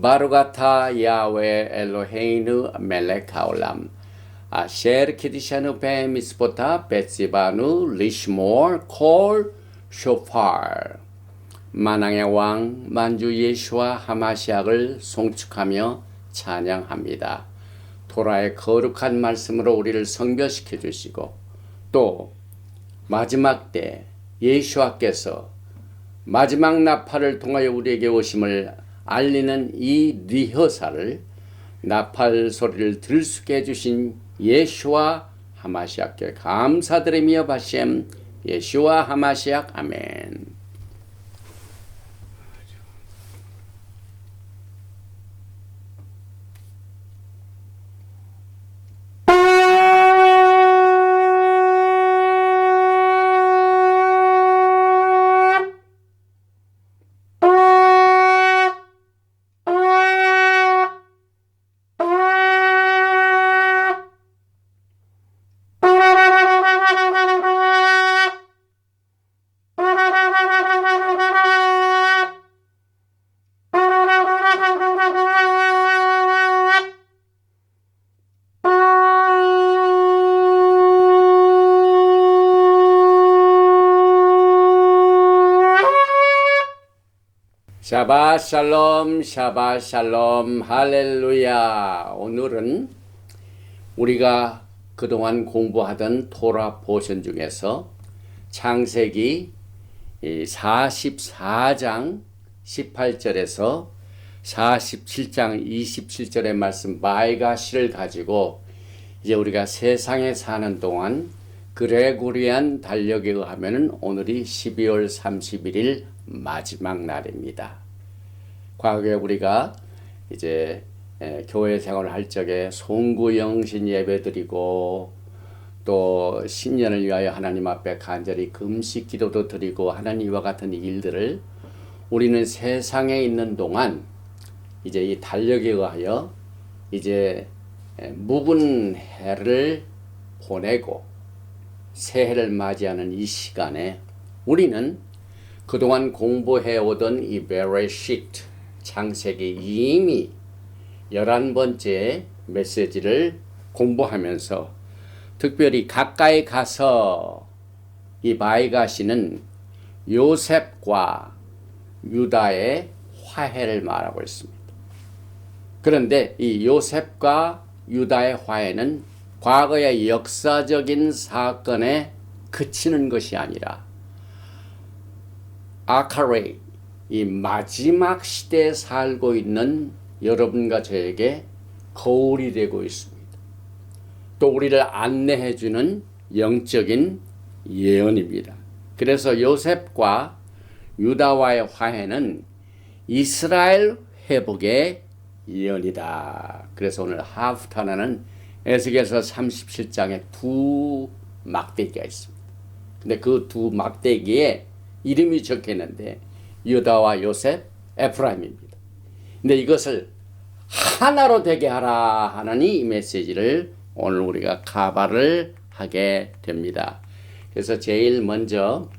바루가타 야훼 엘로헤이누 멜렉 하올람 아셰르 키디샤누 베 미스보타 베시바누 리시몰 콜 쇼파르. 만왕의 왕 만주 예수와 하마시약을 송축하며 찬양합니다. 토라의 거룩한 말씀으로 우리를 성별시켜 주시고 또 마지막 때 예수와께서 마지막 나팔을 통하여 우리에게 오심을 알리는 이 리허설을 나팔 소리를 들을 수 있게 해주신 예수와 하마시약께 감사드리며 바셈 예수와 하마시약 아멘. 샤ባት 샬롬, 샤ባት 샬롬, 할렐루야. 오늘은 우리가 그동안 공부하던 토라 포션 중에서 창세기 44장 18절에서 47장 27절의 말씀 마이가시를 가지고 이제 우리가 세상에 사는 동안 그레고리안 달력에 의하면 오늘이 12월 31일 마지막 날입니다. 과거에 우리가 이제 교회 생활을 할 적에 송구영신 예배 드리고 또 신년을 위하여 하나님 앞에 간절히 금식 기도도 드리고 하는 이와 같은 일들을 우리는 세상에 있는 동안 이제 이 달력에 의하여 이제 묵은 해를 보내고 새해를 맞이하는 이 시간에 우리는 그동안 공부해오던 이 베레시트 창세기 이미 11번째 메시지를 공부하면서 특별히 가까이 가서 이 마이가시는 요셉과 유다의 화해를 말하고 있습니다. 그런데 이 요셉과 유다의 화해는 과거의 역사적인 사건에 그치는 것이 아니라 아카레이, 이 마지막 시대에 살고 있는 여러분과 저에게 거울이 되고 있습니다. 또 우리를 안내해주는 영적인 예언입니다. 그래서 요셉과 유다와의 화해는 이스라엘 회복의 예언이다. 그래서 오늘 하프타나는 에스겔서 37장에 두 막대기가 있습니다. 근데 그 두 막대기에 이름이 적혀있는데 유다와 요셉, 에프라임입니다. 근데 이것을 하나로 되게 하라 하는 이 메시지를 오늘 우리가 카바를 하게 됩니다. 그래서 제일 먼저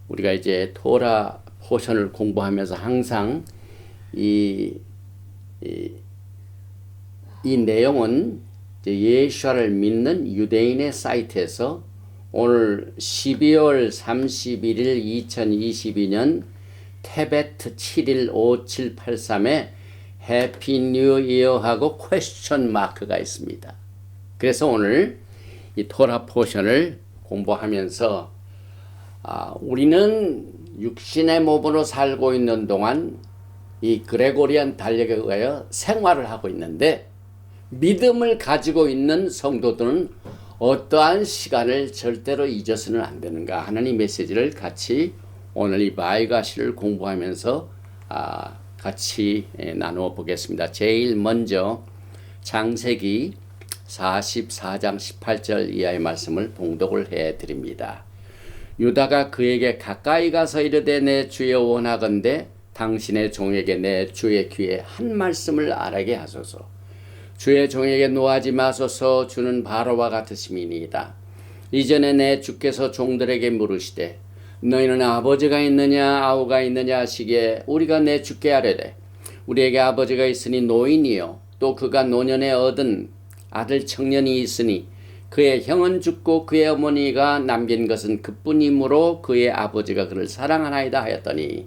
우리가 이제 토라 포션을 공부하면서 항상 이 내용은 예수를 믿는 유대인의 사이트에서 오늘 12월 31일 2022년 테베트 7일 5783에 해피 뉴 이어하고 퀘스천 마크가 있습니다. 그래서 오늘 이 토라 포션을 공부하면서 우리는 육신의 몸으로 살고 있는 동안 이 그레고리안 달력에 의하여 생활을 하고 있는데 믿음을 가지고 있는 성도들은 어떠한 시간을 절대로 잊어서는 안 되는가 하는 이 메시지를 같이 오늘 이 마이가시를 공부하면서 같이 나누어 보겠습니다. 제일 먼저 창세기 44장 18절 이하의 말씀을 봉독을 해 드립니다. 유다가 그에게 가까이 가서 이르되 내 주여 원하건대 당신의 종에게 내 주의 귀에 한 말씀을 아뢰게 하소서. 주의 종에게 노하지 마소서. 주는 바로와 같으심이니이다. 이전에 내 주께서 종들에게 물으시되 너희는 아버지가 있느냐 아우가 있느냐 하시기에 우리가 내 주께 아뢰되 우리에게 아버지가 있으니 노인이요 또 그가 노년에 얻은 아들 청년이 있으니 그의 형은 죽고 그의 어머니가 남긴 것은 그뿐이므로 그의 아버지가 그를 사랑하나이다 하였더니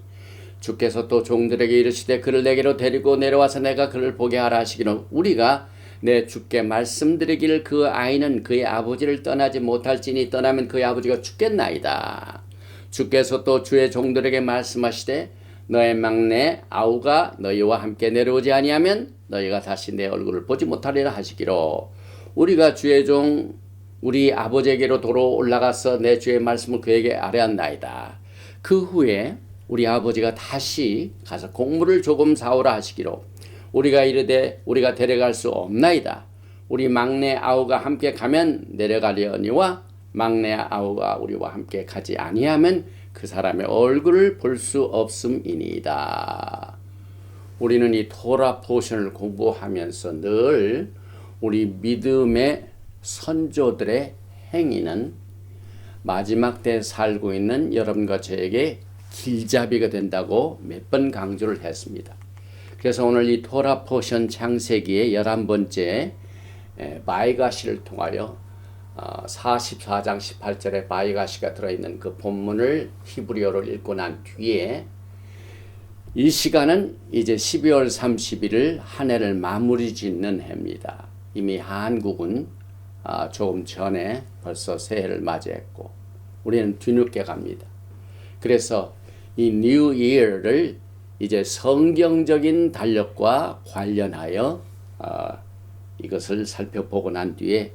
주께서 또 종들에게 이르시되 그를 내게로 데리고 내려와서 내가 그를 보게 하라 하시기로 우리가 내 주께 말씀드리기를 그 아이는 그의 아버지를 떠나지 못할지니 떠나면 그의 아버지가 죽겠나이다. 주께서 또 주의 종들에게 말씀하시되 너의 막내 아우가 너희와 함께 내려오지 아니하면 너희가 다시 내 얼굴을 보지 못하리라 하시기로 우리가 주의 종 우리 아버지에게로 도로 올라가서 내 주의 말씀을 그에게 아뢰었나이다. 그 후에 우리 아버지가 다시 가서 곡물을 조금 사오라 하시기로 우리가 이르되 우리가 데려갈 수 없나이다. 우리 막내 아우가 함께 가면 내려가려니와 막내 아우가 우리와 함께 가지 아니하면 그 사람의 얼굴을 볼 수 없음이니이다. 우리는 이 토라 포션을 공부하면서 늘 우리 믿음의 선조들의 행위는 마지막 때에 살고 있는 여러분과 저에게 길잡이가 된다고 몇 번 강조를 했습니다. 그래서 오늘 이 토라 포션 창세기의 11번째 바이가시를 통하여 44장 18절에 바이가시가 들어있는 그 본문을 히브리어를 읽고 난 뒤에 이 시간은 이제 12월 30일을 한 해를 마무리 짓는 해입니다. 이미 한국은 조금 전에 벌써 새해를 맞이했고 우리는 뒤늦게 갑니다. 그래서 이 New Year를 이제 성경적인 달력과 관련하여 이것을 살펴보고 난 뒤에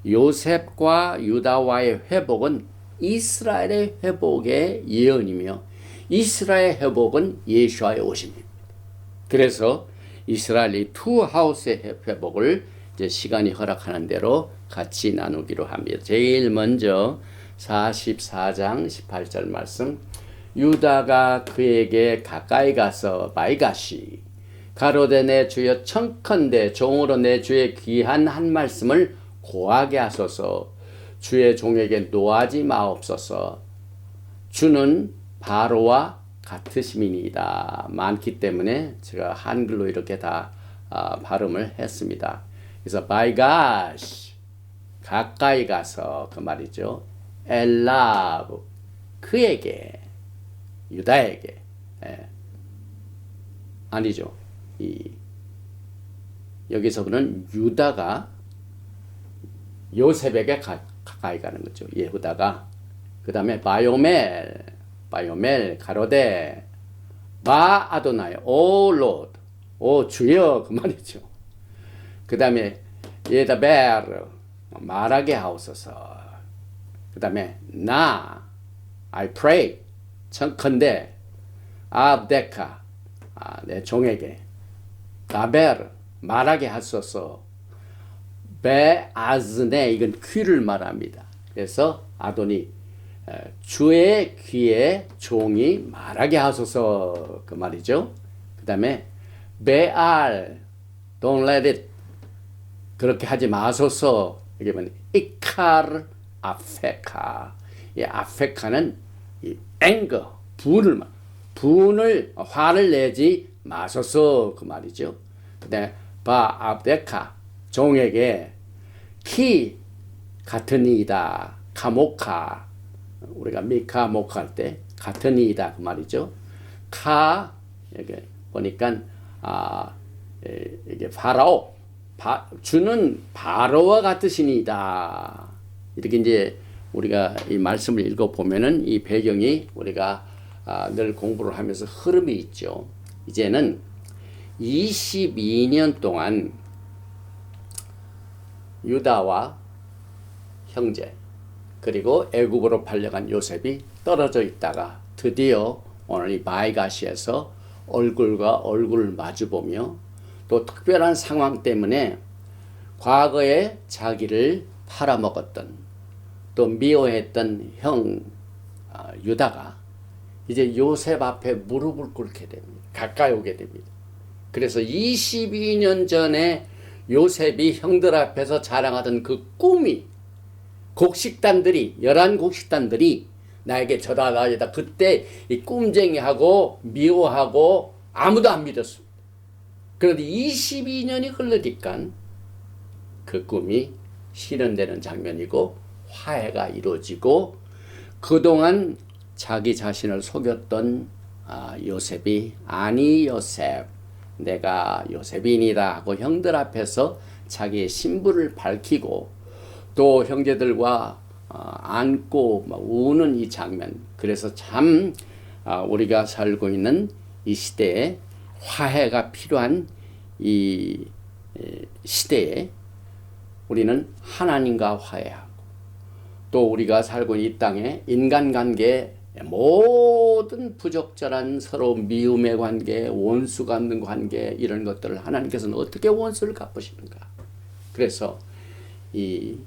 요셉과 유다와의 회복은 이스라엘의 회복의 예언이며 이스라엘의 회복은 예수와의 오심입니다. 그래서 이스라엘이 투 하우스의 회복을 이제 시간이 허락하는 대로 같이 나누기로 합니다. 제일 먼저 44장 18절 말씀 유다가 그에게 가까이 가서 바이가시 가로되 내 주여 청컨대 종으로 내 주의 귀한 한 말씀을 고하게 하소서 주의 종에게 노하지 마옵소서 주는 바로와 같으심이니이다. 많기 때문에 제가 한글로 이렇게 다 발음을 했습니다. 그래서 바이가시 가까이 가서 그 말이죠. 엘라브 그에게 유다에게 아니죠. 여기서는 유다가 요셉에게 가까이 가는 거죠. 예후다가 그 다음에 바요멜 가로데 바 아도나이 오 로드 오 주여 그 말이죠. 그 다음에 예다베르 말하게 하옵소서. 그 다음에 나 I pray 청컨대 아브데카 내 종에게 다베르 말하게 하소서. 베아즈네 이건 귀를 말합니다. 그래서 아도니 주의 귀에 종이 말하게 하소서 그 말이죠. 그 다음에 베알 don't let it 그렇게 하지 마소서. 이게 뭐냐 이카르 아페카 이 아페카는 이 앵거 분을 화를 내지 마소서 그 말이죠. 그 다음에 바 아브데카 종에게 키 같은 이이다. 카모카 우리가 미카 모카 할 때 같은 이이다 그 말이죠. 카 이게 보니까 이게 파라오 주는 바로와 같으시니이다. 이렇게 이제 우리가 이 말씀을 읽어 보면은 이 배경이 우리가 늘 공부를 하면서 흐름이 있죠. 이제는 22년 동안 유다와 형제 그리고 애굽으로 팔려간 요셉이 떨어져 있다가 드디어 오늘 이 바이가시에서 얼굴과 얼굴을 마주보며 또 특별한 상황 때문에 과거에 자기를 팔아먹었던 또 미워했던 형 유다가 이제 요셉 앞에 무릎을 꿇게 됩니다. 가까이 오게 됩니다. 그래서 22년 전에 요셉이 형들 앞에서 자랑하던 그 꿈이 곡식단들이 11곡식단들이 나에게 저다가이다. 그때 이 꿈쟁이하고 미워하고 아무도 안 믿었습니다. 그런데 22년이 흘러니까 그 꿈이 실현되는 장면이고 화해가 이루어지고 그동안 자기 자신을 속였던 요셉이 아니 요셉 내가 요셉이니다 하고 형들 앞에서 자기의 신분을 밝히고 또 형제들과 안고 막 우는 이 장면. 그래서 참 우리가 살고 있는 이 시대에 화해가 필요한 이 시대에 우리는 하나님과 화해하고 또 우리가 살고 있는 이 땅에 인간관계에 모든 부적절한 서로 미움의 관계, 원수 갚는 관계 이런 것들을 하나님께서는 어떻게 원수를 갚으시는가. 그래서 이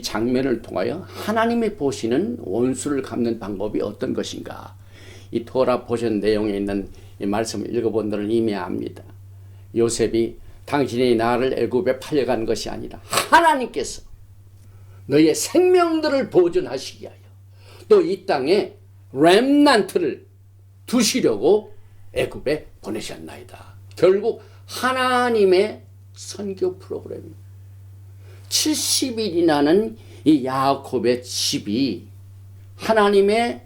장면을 통하여 하나님이 보시는 원수를 갚는 방법이 어떤 것인가. 이 토라 보션 내용에 있는 이 말씀을 읽어본들은 이미 압니다. 요셉이 당신이 나를 애굽에 팔려간 것이 아니라 하나님께서 너희의 생명들을 보존하시기 위하여 또 이 땅에 렘넌트를 두시려고 애굽에 보내셨나이다. 결국 하나님의 선교 프로그램입니다. 70일이라는 이 야곱의 집이 하나님의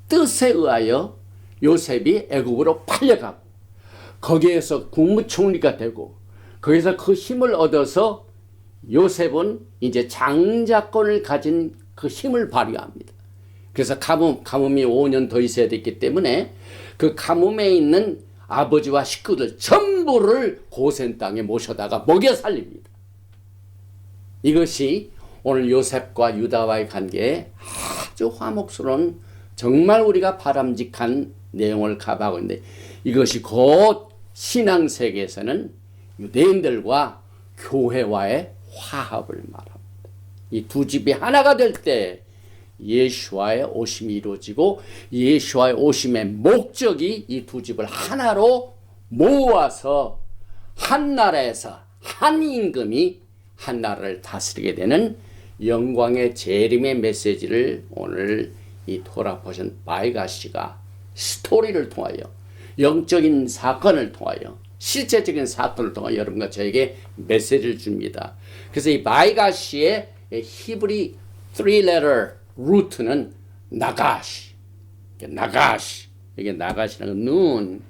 뜻에 의하여 요셉이 애굽으로 팔려가고 거기에서 국무총리가 되고 거기서 그 힘을 얻어서 요셉은 이제 장자권을 가진 그 힘을 발휘합니다. 그래서 가뭄이 5년 더 있어야 됐기 때문에 그 가뭄에 있는 아버지와 식구들 전부를 고센 땅에 모셔다가 먹여 살립니다. 이것이 오늘 요셉과 유다와의 관계에 아주 화목스러운 정말 우리가 바람직한 내용을 가봐하고 있는데 이것이 곧 신앙세계에서는 유대인들과 교회와의 화합을 말합니다. 이 두 집이 하나가 될 때 예수와의 오심이 이루어지고 예수와의 오심의 목적이 이 두 집을 하나로 모아서 한 나라에서 한 임금이 한 나라를 다스리게 되는 영광의 재림의 메시지를 오늘 이 토라 버전 바이가시가 스토리를 통하여 영적인 사건을 통하여 실제적인 사건을 통하여 여러분과 저에게 메시지를 줍니다. 그래서 이 바이가시의 히브리 3letter 루트는 나가시. 나가시. 이게 나가시라는 눈,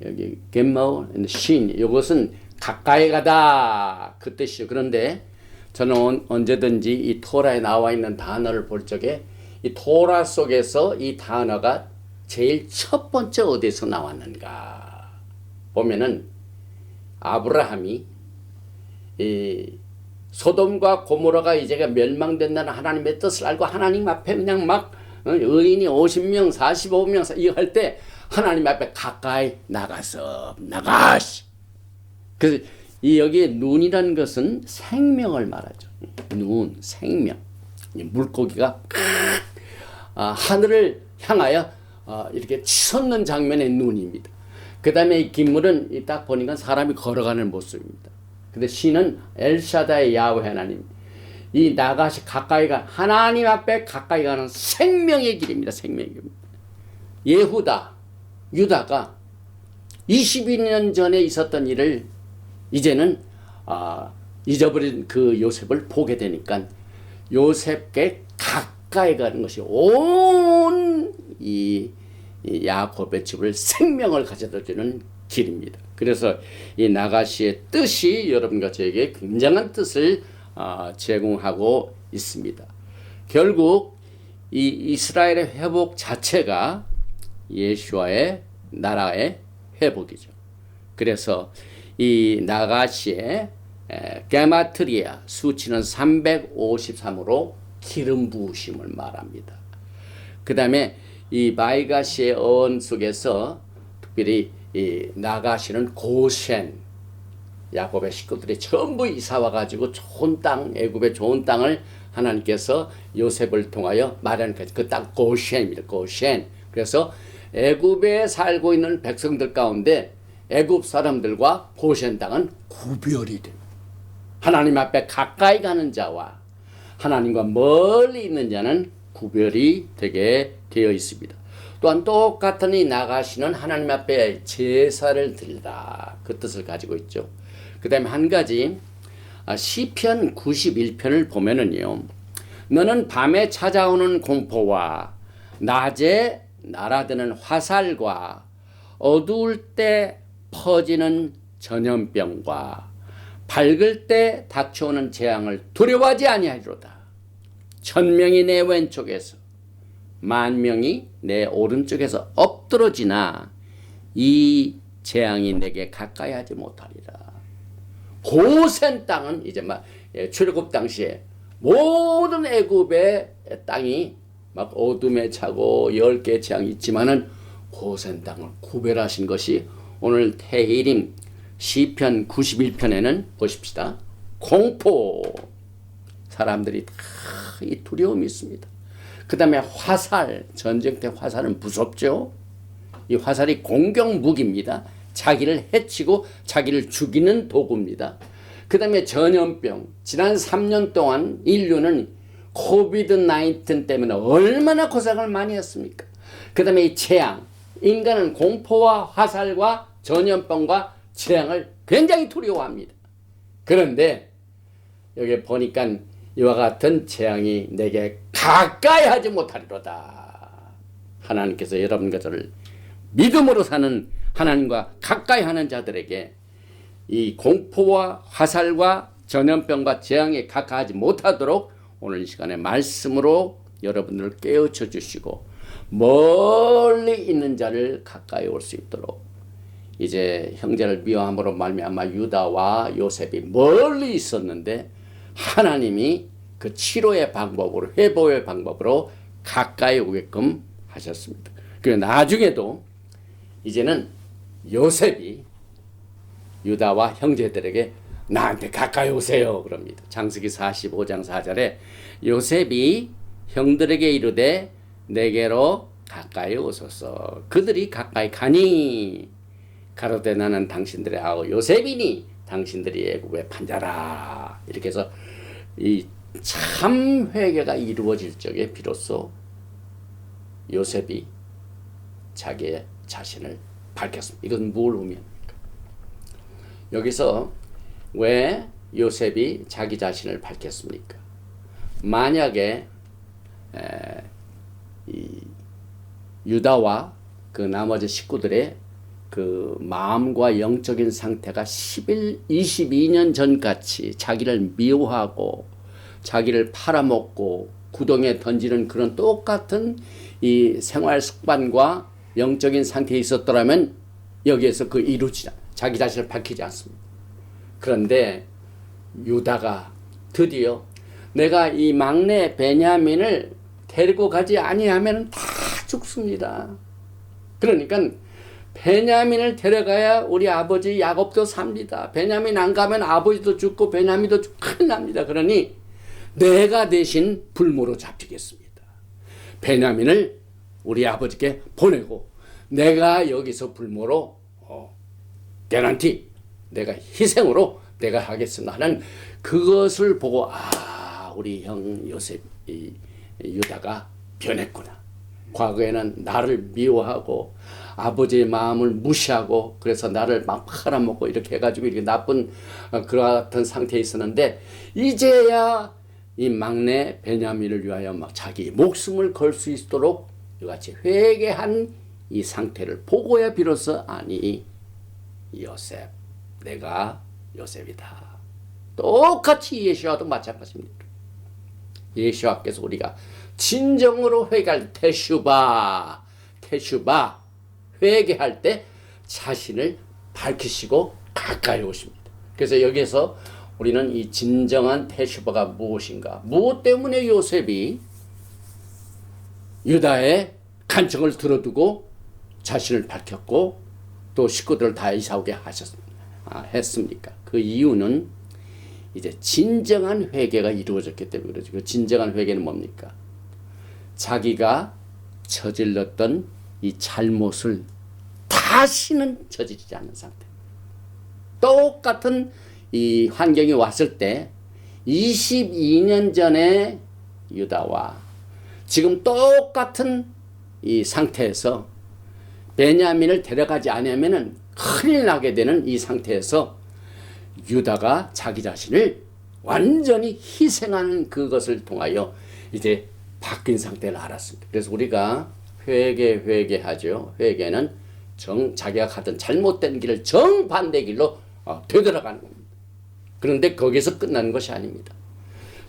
여기 겟모, 신. 이것은 가까이 가다. 그 뜻이죠. 그런데 저는 언제든지 이 토라에 나와 있는 단어를 볼 적에 이 토라 속에서 이 단어가 제일 첫 번째 어디서 나왔는가 보면은 아브라함이 이 소돔과 고모라가 이제가 멸망된다는 하나님의 뜻을 알고 하나님 앞에 그냥 막 의인이 50명, 45명 이거 할 때 하나님 앞에 가까이 나가서 나가시. 그래서 이 여기에 눈이라는 것은 생명을 말하죠. 눈, 생명. 물고기가 하늘을 향하여 이렇게 치솟는 장면의 눈입니다. 그 다음에 이 긴물은 딱 보니까 사람이 걸어가는 모습입니다. 근데 신은 엘샤다의 야훼 하나님. 이 나가시 가까이 가 하나님 앞에 가까이 가는 생명의 길입니다. 생명의 길입니다. 유다가 22년 전에 있었던 일을 이제는 잊어버린 그 요셉을 보게 되니까 요셉께 가까이 가는 것이 온 이 야곱의 집을 생명을 가져다 주는 길입니다. 그래서 이 나가시의 뜻이 여러분과 저에게 굉장한 뜻을 제공하고 있습니다. 결국 이 이스라엘의 회복 자체가 예수와의 나라의 회복이죠. 그래서 이 나가시의 게마트리아 수치는 353으로 기름 부으심을 말합니다. 그 다음에 이 바이가시의 어원 속에서 특별히 이 나가시는 고센, 야곱의 식구들이 전부 이사와 가지고 좋은 땅, 애굽의 좋은 땅을 하나님께서 요셉을 통하여 마련한 그 땅 고센입니다. 고센. 그래서 애굽에 살고 있는 백성들 가운데 애굽 사람들과 고센 땅은 구별이 됩니다. 하나님 앞에 가까이 가는 자와 하나님과 멀리 있는 자는 구별이 되게 되어 있습니다. 또한 똑같은 이 나가시는 하나님 앞에 제사를 드리라. 그 뜻을 가지고 있죠. 그 다음에 한 가지 시편 91편을 보면은요. 너는 밤에 찾아오는 공포와 낮에 날아드는 화살과 어두울 때 퍼지는 전염병과 밝을 때 닥쳐오는 재앙을 두려워하지 아니하리로다. 1000명이 내 왼쪽에서 10,000명이 내 오른쪽에서 엎드러지나 이 재앙이 내게 가까이 하지 못하리라. 고센 땅은 이제 막 출애굽 당시에 모든 애굽의 땅이 막 어둠에 차고 10개의 재앙이 있지만은 고센 땅을 구별하신 것이 오늘 테힐임 시편 91편에는 보십시다. 공포. 사람들이 다 이 두려움이 있습니다. 그 다음에 화살. 전쟁 때 화살은 무섭죠. 이 화살이 공격 무기입니다. 자기를 해치고 자기를 죽이는 도구입니다. 그 다음에 전염병. 지난 3년 동안 인류는 코비드-19 때문에 얼마나 고생을 많이 했습니까? 그 다음에 이 재앙. 인간은 공포와 화살과 전염병과 재앙을 굉장히 두려워합니다. 그런데 여기 보니까 이와 같은 재앙이 내게 가까이 하지 못하리로다. 하나님께서 여러분 것을 믿음으로 사는 하나님과 가까이 하는 자들에게 이 공포와 화살과 전염병과 재앙에 가까이하지 못하도록 오늘 이 시간에 말씀으로 여러분들을 깨우쳐 주시고 멀리 있는 자를 가까이 올 수 있도록 이제 형제를 미워함으로 말미암아 유다와 요셉이 멀리 있었는데 하나님이 그 치료의 방법으로 회복의 방법으로 가까이 오게끔 하셨습니다. 그리고 나중에도 이제는 요셉이 유다와 형제들에게 나한테 가까이 오세요 그럽니다. 창세기 45장 4절에 요셉이 형들에게 이르되 내게로 가까이 오소서. 그들이 가까이 가니 가로되 나는 당신들의 아우 요셉이니 당신들이 애굽의 판자라. 이렇게 해서 이 참 회개가 이루어질 적에 비로소 요셉이 자기의 자신을 밝혔습니다. 이건 뭘 의미합니까? 여기서 왜 요셉이 자기 자신을 밝혔습니까? 만약에 이 유다와 그 나머지 식구들의 그 마음과 영적인 상태가 22년 전같이 자기를 미워하고 자기를 팔아먹고 구덩이에 던지는 그런 똑같은 이 생활 습관과 영적인 상태에 있었더라면 여기에서 그 이루지 자기 자신을 밝히지 않습니다. 그런데 유다가 드디어 내가 이 막내 베냐민을 데리고 가지 아니하면 다 죽습니다. 그러니까 베냐민을 데려가야 우리 아버지 야곱도 삽니다. 베냐민 안 가면 아버지도 죽고 베냐민도 죽고 큰일 납니다. 그러니 내가 대신 불모로 잡히겠습니다. 베냐민을 우리 아버지께 보내고 내가 여기서 불모로 개런티 내가 희생으로 내가 하겠습니다 하는 그것을 보고 우리 형 요셉 유다가 변했구나. 과거에는 나를 미워하고 아버지의 마음을 무시하고 그래서 나를 막 팔아먹고 이렇게 해가지고 이렇게 나쁜 그와 같은 상태에 있었는데 이제야 이 막내 베냐민을 위하여 막 자기 목숨을 걸 수 있도록 이같이 회개한 이 상태를 보고야 비로소 아니 요셉 내가 요셉이다. 똑같이 예수와도 마찬가지입니다. 예수와께서 우리가 진정으로 회개할 때 테슈바 회개할 때 자신을 밝히시고 가까이 오십니다. 그래서 여기서 우리는 이 진정한 테슈바가 무엇인가? 무엇 때문에 요셉이 유다의 간청을 들어두고 자신을 밝혔고 또 식구들을 다 이사오게 했습니까? 그 이유는 이제 진정한 회개가 이루어졌기 때문에 그렇죠. 그 진정한 회개는 뭡니까? 자기가 저질렀던 이 잘못을 다시는 저지르지 않는 상태. 똑같은 이 환경이 왔을 때 22년 전에 유다와 지금 똑같은 이 상태에서 베냐민을 데려가지 않으면은 큰일 나게 되는 이 상태에서 유다가 자기 자신을 완전히 희생하는 그것을 통하여 이제 바뀐 상태를 알았습니다. 그래서 우리가 회개하죠. 회개는 자기가 가던 잘못된 길을 정반대 길로 되돌아가는 겁니다. 그런데 거기서 끝나는 것이 아닙니다.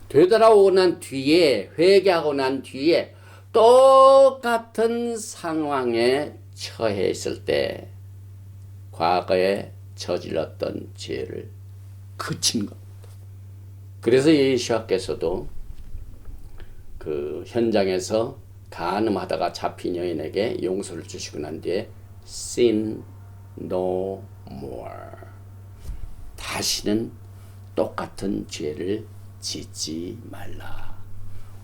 되돌아오고 난 뒤에, 회개하고 난 뒤에 똑같은 상황에 처해 있을 때 과거에 저질렀던 죄를 그친 겁니다. 그래서 예수께서도 그 현장에서 간음하다가 잡힌 여인에게 용서를 주시고 난 뒤에 sin no more, 다시는 똑같은 죄를 짓지 말라.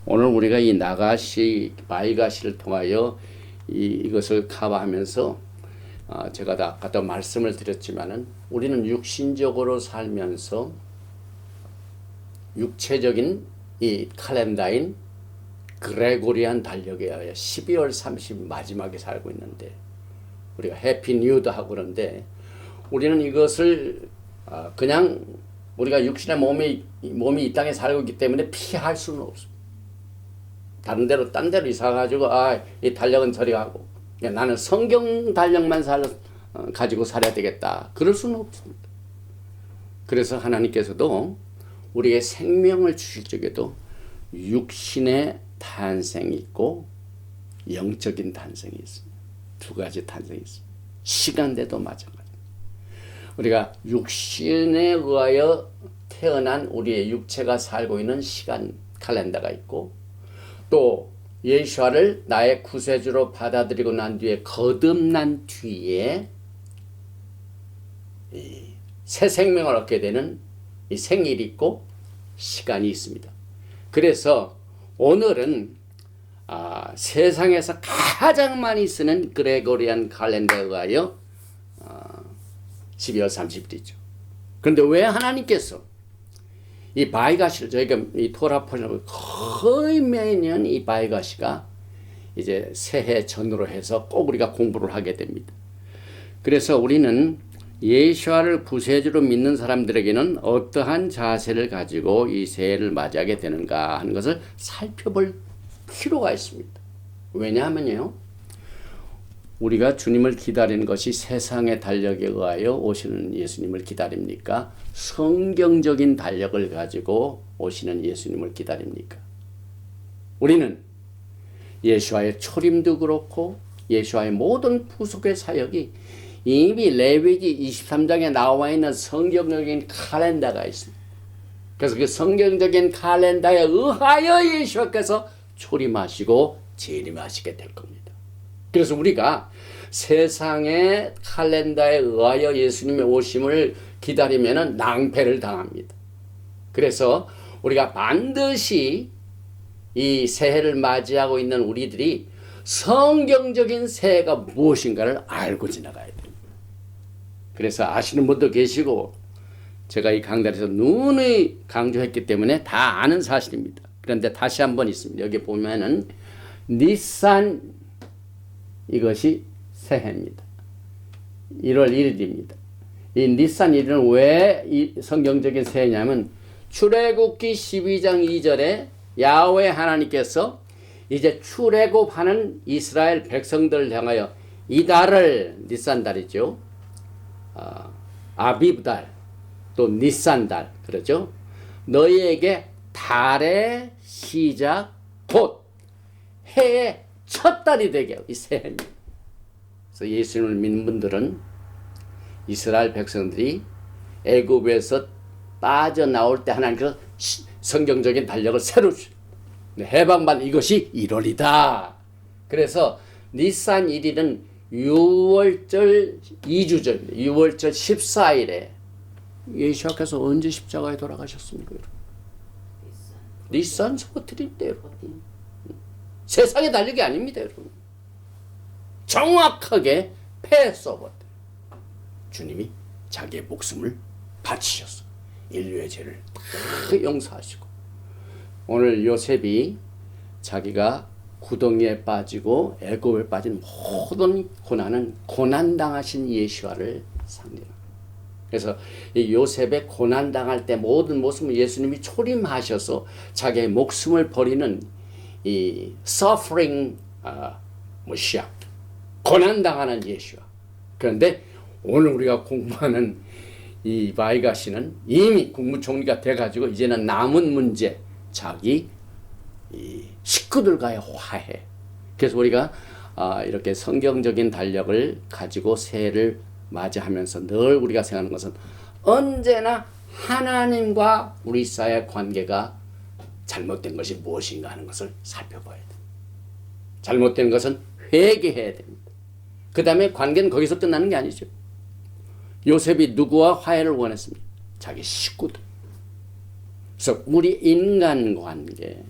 오늘 우리가 이 바이가시를 통하여 이것을 커버하면서 제가 아까도 말씀을 드렸지만은 우리는 육신적으로 살면서 육체적인 이 칼렌다인 그레고리안 달력에 의해 12월 30일 마지막에 살고 있는데 우리가 해피 뉴도 하고 그러는데 우리는 이것을 그냥 우리가 육신의 몸이 이 땅에 살고 있기 때문에 피할 수는 없습니다. 딴 데로 이사가지고 이 달력은 저리 가고 나는 성경 달력만 가지고 살아야 되겠다. 그럴 수는 없습니다. 그래서 하나님께서도 우리의 생명을 주실 적에도 육신의 탄생이 있고 영적인 탄생이 있습니다. 두 가지 탄생이 있습니다. 시간대도 마찬가지입니다. 우리가 육신에 의하여 태어난 우리의 육체가 살고 있는 시간 칼렌더가 있고 또 예수와를 나의 구세주로 받아들이고 난 뒤에 거듭난 뒤에 새 생명을 얻게 되는 이 생일이 있고 시간이 있습니다. 그래서 오늘은 세상에서 가장 많이 쓰는 그레고리안 칼렌더에 의하여 12월 30일이죠. 그런데 왜 하나님께서 이 바이가시를 저희가 이 토라포를 거의 매년 이 바이가시가 이제 새해 전으로 해서 꼭 우리가 공부를 하게 됩니다. 그래서 우리는 예수와를 구세주로 믿는 사람들에게는 어떠한 자세를 가지고 이 새해를 맞이하게 되는가 하는 것을 살펴볼 필요가 있습니다. 왜냐하면요, 우리가 주님을 기다리는 것이 세상의 달력에 의하여 오시는 예수님을 기다립니까? 성경적인 달력을 가지고 오시는 예수님을 기다립니까? 우리는 예수와의 초림도 그렇고 예수와의 모든 부속의 사역이 이미 레위기 23장에 나와 있는 성경적인 칼렌더가 있습니다. 그래서 그 성경적인 칼렌더에 의하여 예수께서 초림하시고 재림하시게 될 겁니다. 그래서 우리가 세상의 칼렌더에 의하여 예수님의 오심을 기다리면 낭패를 당합니다. 그래서 우리가 반드시 이 새해를 맞이하고 있는 우리들이 성경적인 새해가 무엇인가를 알고 지나가야 됩니다. 그래서 아시는 분도 계시고 제가 이 강단에서 누누이 강조했기 때문에 다 아는 사실입니다. 그런데 다시 한번 있습니다. 여기 보면은 니산 이것이 새해입니다. 1월 1일입니다. 이 니산 1일은 왜 이 성경적인 새해냐면 출애굽기 12장 2절에 야훼 하나님께서 이제 출애굽하는 이스라엘 백성들을 향하여 이 달을 니산 달이죠. 아비브 달, 또 니산 달 그러죠. 너희에게 달의 시작 곧 해의 첫 달이 되게 이 새해입니다. 그래서 예수님을 믿는 분들은 이스라엘 백성들이 애굽에서 빠져나올 때 하나님께서 성경적인 달력을 새로 해방받는 이것이 1월이다. 그래서 니산 1일은 6월절 2주절입니다. 6월절 14일에 예수께서 언제 십자가에 돌아가셨습니까? 니산 소트립니다. 세상의 달력이 아닙니다. 여러분. 정확하게 패스오버 주님이 자기의 목숨을 바치셨어. 인류의 죄를 다 용서하시고 오늘 요셉이 자기가 구덩이에 빠지고 애굽에 빠진 모든 고난은 고난당하신 예수와를 상징합니다. 그래서 이 요셉의 고난당할 때 모든 모습을 예수님이 초림하셔서 자기의 목숨을 버리는 이 suffering 모시아, 고난당하는 예수와. 그런데 오늘 우리가 공부하는 이 바이가시는 이미 국무총리가 돼가지고 이제는 남은 문제, 자기 이 식구들과의 화해. 그래서 우리가 이렇게 성경적인 달력을 가지고 새해를 맞이하면서 늘 우리가 생각하는 것은 언제나 하나님과 우리 사이의 관계가 잘못된 것이 무엇인가 하는 것을 살펴봐야 돼. 잘못된 것은 회개해야 됩니다. 그 다음에 관계는 거기서 끝나는 게 아니죠. 요셉이 누구와 화해를 원했습니까? 자기 식구들. 그래서 우리 인간관계,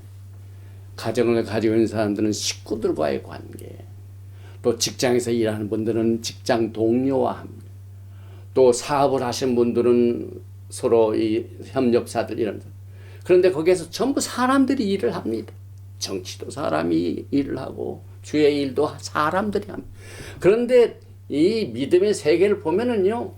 가정을 가지고 있는 사람들은 식구들과의 관계, 또 직장에서 일하는 분들은 직장 동료와 합니다. 또 사업을 하시는 분들은 서로 이 협력사들 이런. 그런데 거기에서 전부 사람들이 일을 합니다. 정치도 사람이 일을 하고 주의 일도 사람들이 합니다. 그런데 이 믿음의 세계를 보면은요,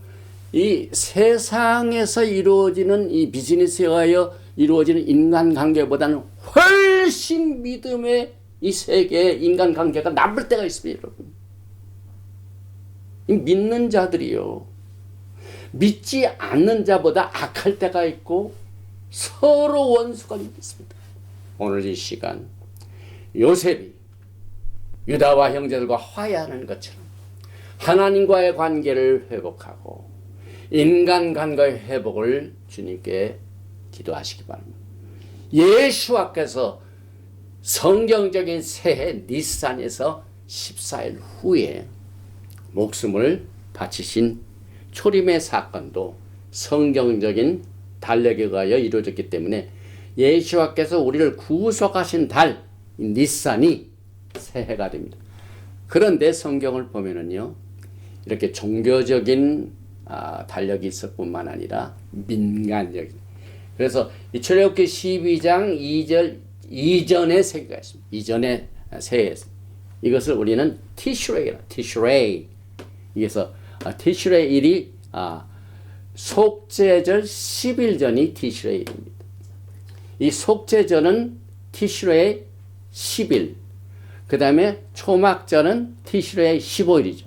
이 세상에서 이루어지는 이 비즈니스에 의하여 이루어지는 인간관계보다는 훨씬 믿음의 이 세계의 인간관계가 나쁠 때가 있습니다, 여러분. 이 믿는 자들이요, 믿지 않는 자보다 악할 때가 있고 서로 원수가 있습니다. 오늘 이 시간 요셉이 유다와 형제들과 화해하는 것처럼 하나님과의 관계를 회복하고 인간관계의 회복을 주님께 기도하시기 바랍니다. 예수와께서 성경적인 새해 니산에서 14일 후에 목숨을 바치신 초림의 사건도 성경적인 달력에 의하여 이루어졌기 때문에 예수와께서 우리를 구속하신 달 니산이 새해가 됩니다. 그런데 성경을 보면은요, 이렇게 종교적인 달력이 있을 뿐만 아니라 민간적인. 그래서 이 출애굽기 12장 2절 이전의 세계가 있습니다. 이전의 새해에서 이것을 우리는 티슈레이라, 티슈레이. 그래서 티슈레일이 속죄절 10일 전이 티슈레일입니다. 이 속죄절은 티슈레이 10일. 그 다음에 초막절은 티슈레이 15일이죠.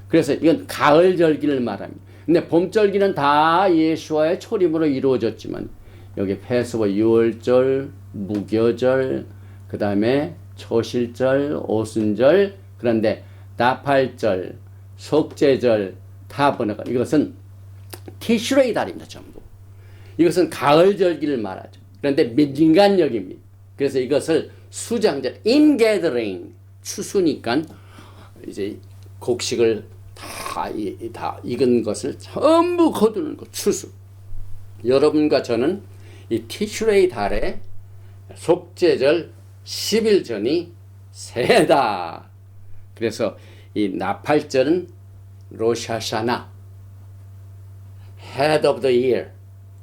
그래서 이건 가을절기를 말합니다. 근데 봄절기는 다 예수와의 초림으로 이루어졌지만 여기 패스버 유월절, 무교절, 그 다음에 초실절, 오순절, 그런데 나팔절, 속죄절, 타버나가 이것은 티슈레이 달입니다. 전부. 이것은 가을절기를 말하죠. 그런데 민간력입니다. 그래서 이것을 수장절, ingathering, 추수니까 이제 곡식을 다 익은 것을 전부 거두는 것, 추수. 여러분과 저는 이 티슈레이 달에 속죄절 10일 전이 새해다. 그래서 이 나팔절은 로샤샤나, head of the year.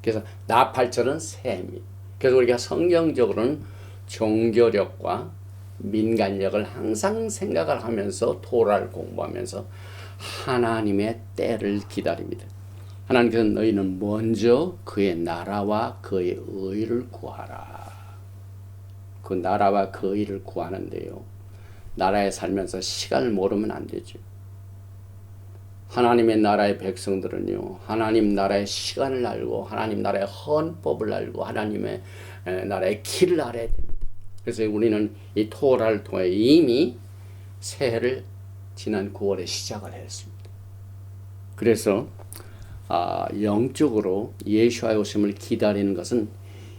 그래서 나팔절은 새해입니다. 그래서 우리가 성경적으로는 종교력과 민간력을 항상 생각을 하면서 토라를 공부하면서 하나님의 때를 기다립니다. 하나님께서 너희는 먼저 그의 나라와 그의 의를 구하라. 그 나라와 그 의를 구하는데요, 나라에 살면서 시간을 모르면 안 되죠. 하나님의 나라의 백성들은요, 하나님 나라의 시간을 알고 하나님 나라의 헌법을 알고 하나님의 나라의 길을 알아야 됩니다. 그래서 우리는 이 토라를 통해 이미 새해를 지난 9월에 시작을 했습니다. 그래서 영적으로 예수와의 오심을 기다리는 것은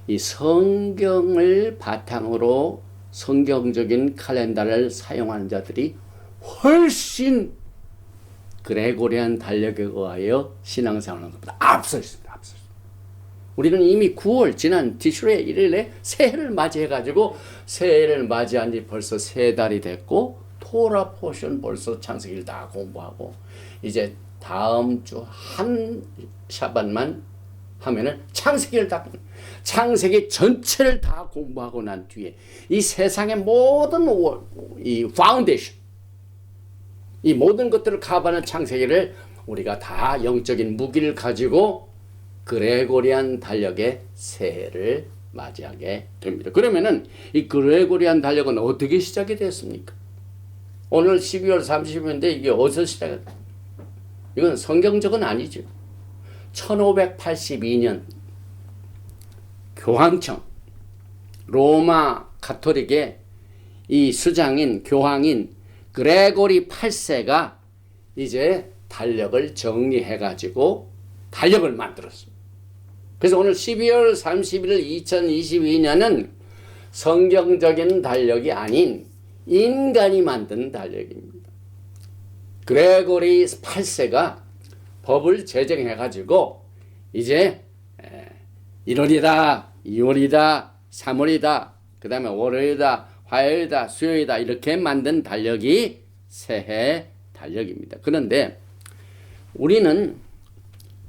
이 성경을 바탕으로 성경적인 칼렌더를 사용하는 자들이 훨씬 그레고리안 달력에 의하여 신앙생활하는 것보다 앞서 있습니다. 앞서. 우리는 이미 9월 지난 티슈레 1일에 새해를 맞이해가지고 새해를 맞이한 지 벌써 3달이 됐고 토라 포션 벌써 창세기를 다 공부하고 이제 다음 주 한 샤반만 하면은 창세기 전체를 다 공부하고 난 뒤에 이 세상의 모든 이 파운데이션, 이 모든 것들을 커버하는 창세기를 우리가 다 영적인 무기를 가지고 그레고리안 달력의 새해를 맞이하게 됩니다. 그러면은 이 그레고리안 달력은 어떻게 시작이 됐습니까? 오늘 12월 30일인데 이게 어디서 시작했어요? 이건 성경적은 아니죠. 1582년 교황청 로마 가톨릭의 이 수장인 교황인 그레고리 8세가 이제 달력을 정리해 가지고 달력을 만들었습니다. 그래서 오늘 12월 31일 2022년은 성경적인 달력이 아닌 인간이 만든 달력입니다. 그레고리 8세가 법을 제정해 가지고 이제 1월이다, 2월이다, 3월이다, 그 다음에 월요일이다, 화요일이다, 수요일이다 이렇게 만든 달력이 새해 달력입니다. 그런데 우리는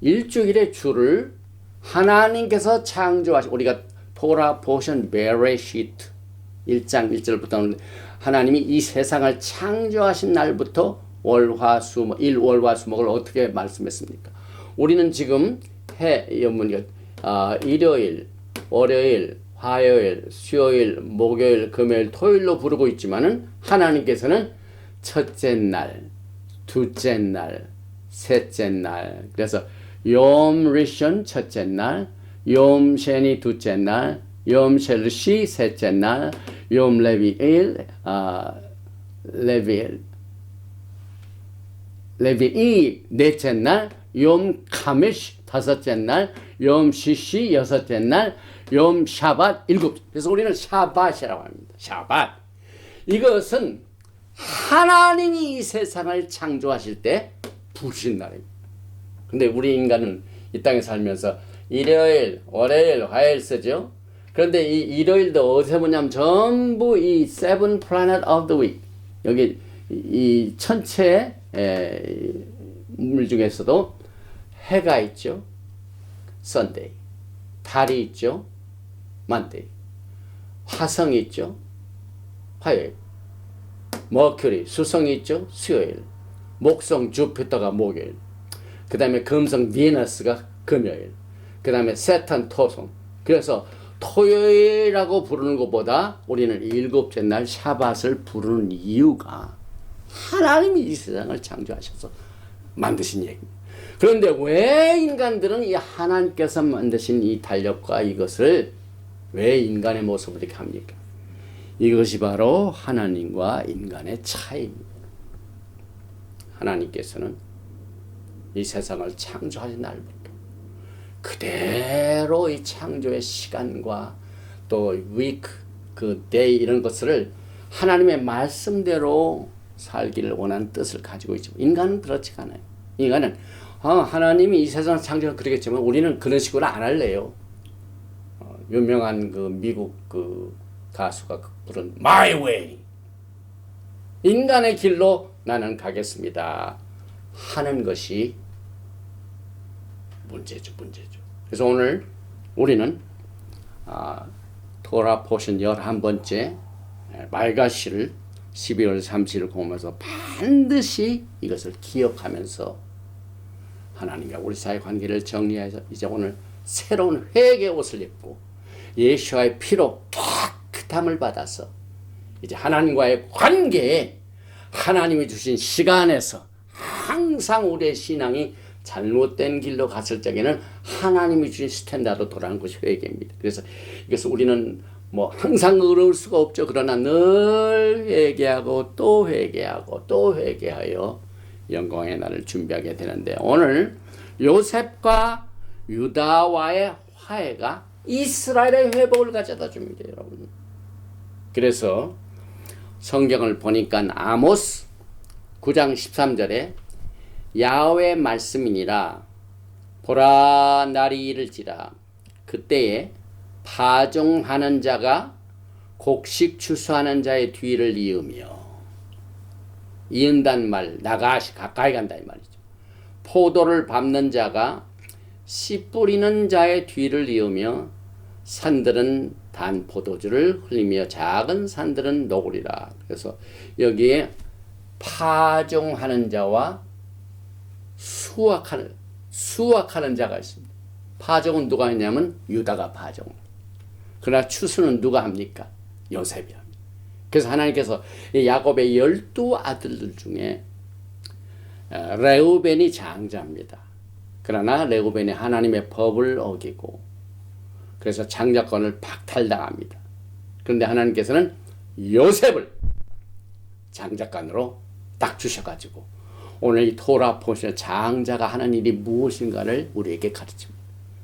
일주일의 주를 하나님께서 창조하신, 우리가 토라 포션 베레시트 1장 1절부터 하나님이 이 세상을 창조하신 날부터 월화수목, 일월화수목을 어떻게 말씀했습니까? 우리는 지금 일요일, 월요일, 화요일, 수요일, 목요일, 금요일, 토요일로 부르고 있지만은 하나님께서는 첫째 날, 둘째 날, 셋째 날, 그래서 욤 리션 첫째 날, 욤 셰니 둘째 날, 욤 셀시 셋째 날, 욤 레비이 넷째 날, 욤 카미시 다섯째 날, 욤 시시 여섯째 날, 욤 샤밧 일곱. 그래서 우리는 샤밧이라고 합니다. 샤밧. 이것은 하나님이 이 세상을 창조하실 때 부르신 날입니다. 근데 우리 인간은 이 땅에 살면서 일요일, 월요일, 화요일 쓰죠. 그런데 이 일요일도 어디서 보냐면 전부 이 seven planet of the week, 여기 이 천체 물 중에서도 해가 있죠. Sunday. 달이 있죠. Monday. 화성이 있죠. 화요일. 머큐리, 수성이 있죠. 수요일. 목성, 주피터가 목요일. 그 다음에 금성, 비너스가 금요일. 그 다음에 세턴, 토성. 그래서 토요일이라고 부르는 것보다 우리는 일곱째 날 샤밧을 부르는 이유가 하나님이 이 세상을 창조하셔서 만드신 얘기입니다. 그런데 왜 인간들은 이 하나님께서 만드신 이 달력과 이것을 왜 인간의 모습을 이렇게 합니까? 이것이 바로 하나님과 인간의 차이입니다. 하나님께서는 이 세상을 창조하신 날부터 그대로 이 창조의 시간과 또 week, 그 day 이런 것을 하나님의 말씀대로 살기를 원하는 뜻을 가지고 있죠. 인간은 그렇지 않아요. 인간은 하나님이 이 세상을 창조한 그러겠지만 우리는 그런 식으로 안 할래요. 유명한 그 미국 그 가수가 부른 My Way, 인간의 길로 나는 가겠습니다 하는 것이 문제죠. 그래서 오늘 우리는 토라 포션 11번째 말가시를 12월 30일 공부해서 반드시 이것을 기억하면서 하나님과 우리 사이 관계를 정리해서 이제 오늘 새로운 회개의 옷을 입고 예수와의 피로 깨끗함을 받아서 이제 하나님과의 관계에 하나님이 주신 시간에서 항상 우리의 신앙이 잘못된 길로 갔을 적에는 하나님이 주신 스탠다드로 돌아가는 것이 회개입니다. 그래서 이것을 우리는 뭐 항상 어려울 수가 없죠. 그러나 늘 회개하고 또 회개하고 또 회개하여 영광의 날을 준비하게 되는데 오늘 요셉과 유다와의 화해가 이스라엘의 회복을 가져다 줍니다, 여러분. 그래서 성경을 보니까 아모스 9장 13절에 야훼의 말씀이니라 보라 날이 이를지라 그때에 파종하는 자가 곡식 추수하는 자의 뒤를 이으며, 이은단 말 나가시 가까이 간다 이 말이죠. 포도를 밟는 자가 씨 뿌리는 자의 뒤를 이으며 산들은 단 포도주를 흘리며 작은 산들은 녹으리라. 그래서 여기에 파종하는 자와 수확하는 자가 있습니다. 파종은 누가 했냐면 유다가 파종. 그러나 추수는 누가 합니까? 요셉이 합니다. 그래서 하나님께서 야곱의 12아들들 중에 레우벤이 장자입니다. 그러나 레우벤이 하나님의 법을 어기고 그래서 장자권을 박탈당합니다. 그런데 하나님께서는 요셉을 장자권으로 딱 주셔가지고 오늘 이 토라 포션 장자가 하는 일이 무엇인가를 우리에게 가르칩니다.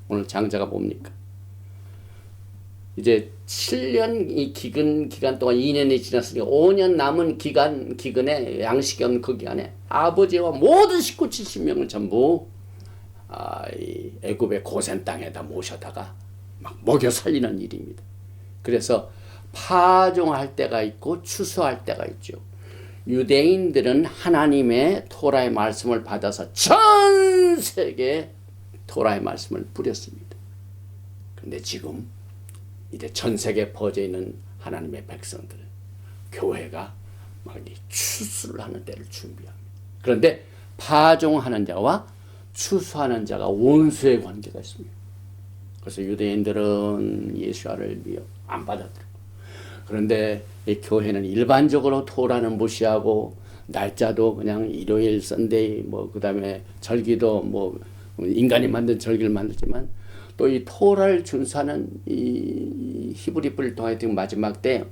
오늘 장자가 뭡니까? 이제 7년 이 기간 동안 2년이 지났으니까 5년 남은 기근에 양식이 없는 그 기간에 아버지와 모든 식구 70명을 전부 이 애굽의 고센 땅에다 모셔다가 막 먹여 살리는 일입니다. 그래서 파종할 때가 있고 추수할 때가 있죠. 유대인들은 하나님의 토라의 말씀을 받아서 전 세계에 토라의 말씀을 뿌렸습니다. 그런데 지금 이제 전 세계에 퍼져 있는 하나님의 백성들, 교회가 막 추수를 하는 때를 준비합니다. 그런데 파종하는 자와 추수하는 자가 원수의 관계가 있습니다. 그래서 유대인들은 예수와를 안 받아들이고, 그런데 이 교회는 일반적으로 토라는 무시하고 날짜도 그냥 일요일 썬데이 그다음에 절기도 인간이 만든 절기를 만들지만 또 이 토라를 준수하는 이 히브리 뿌리를 통해 지금 마지막 때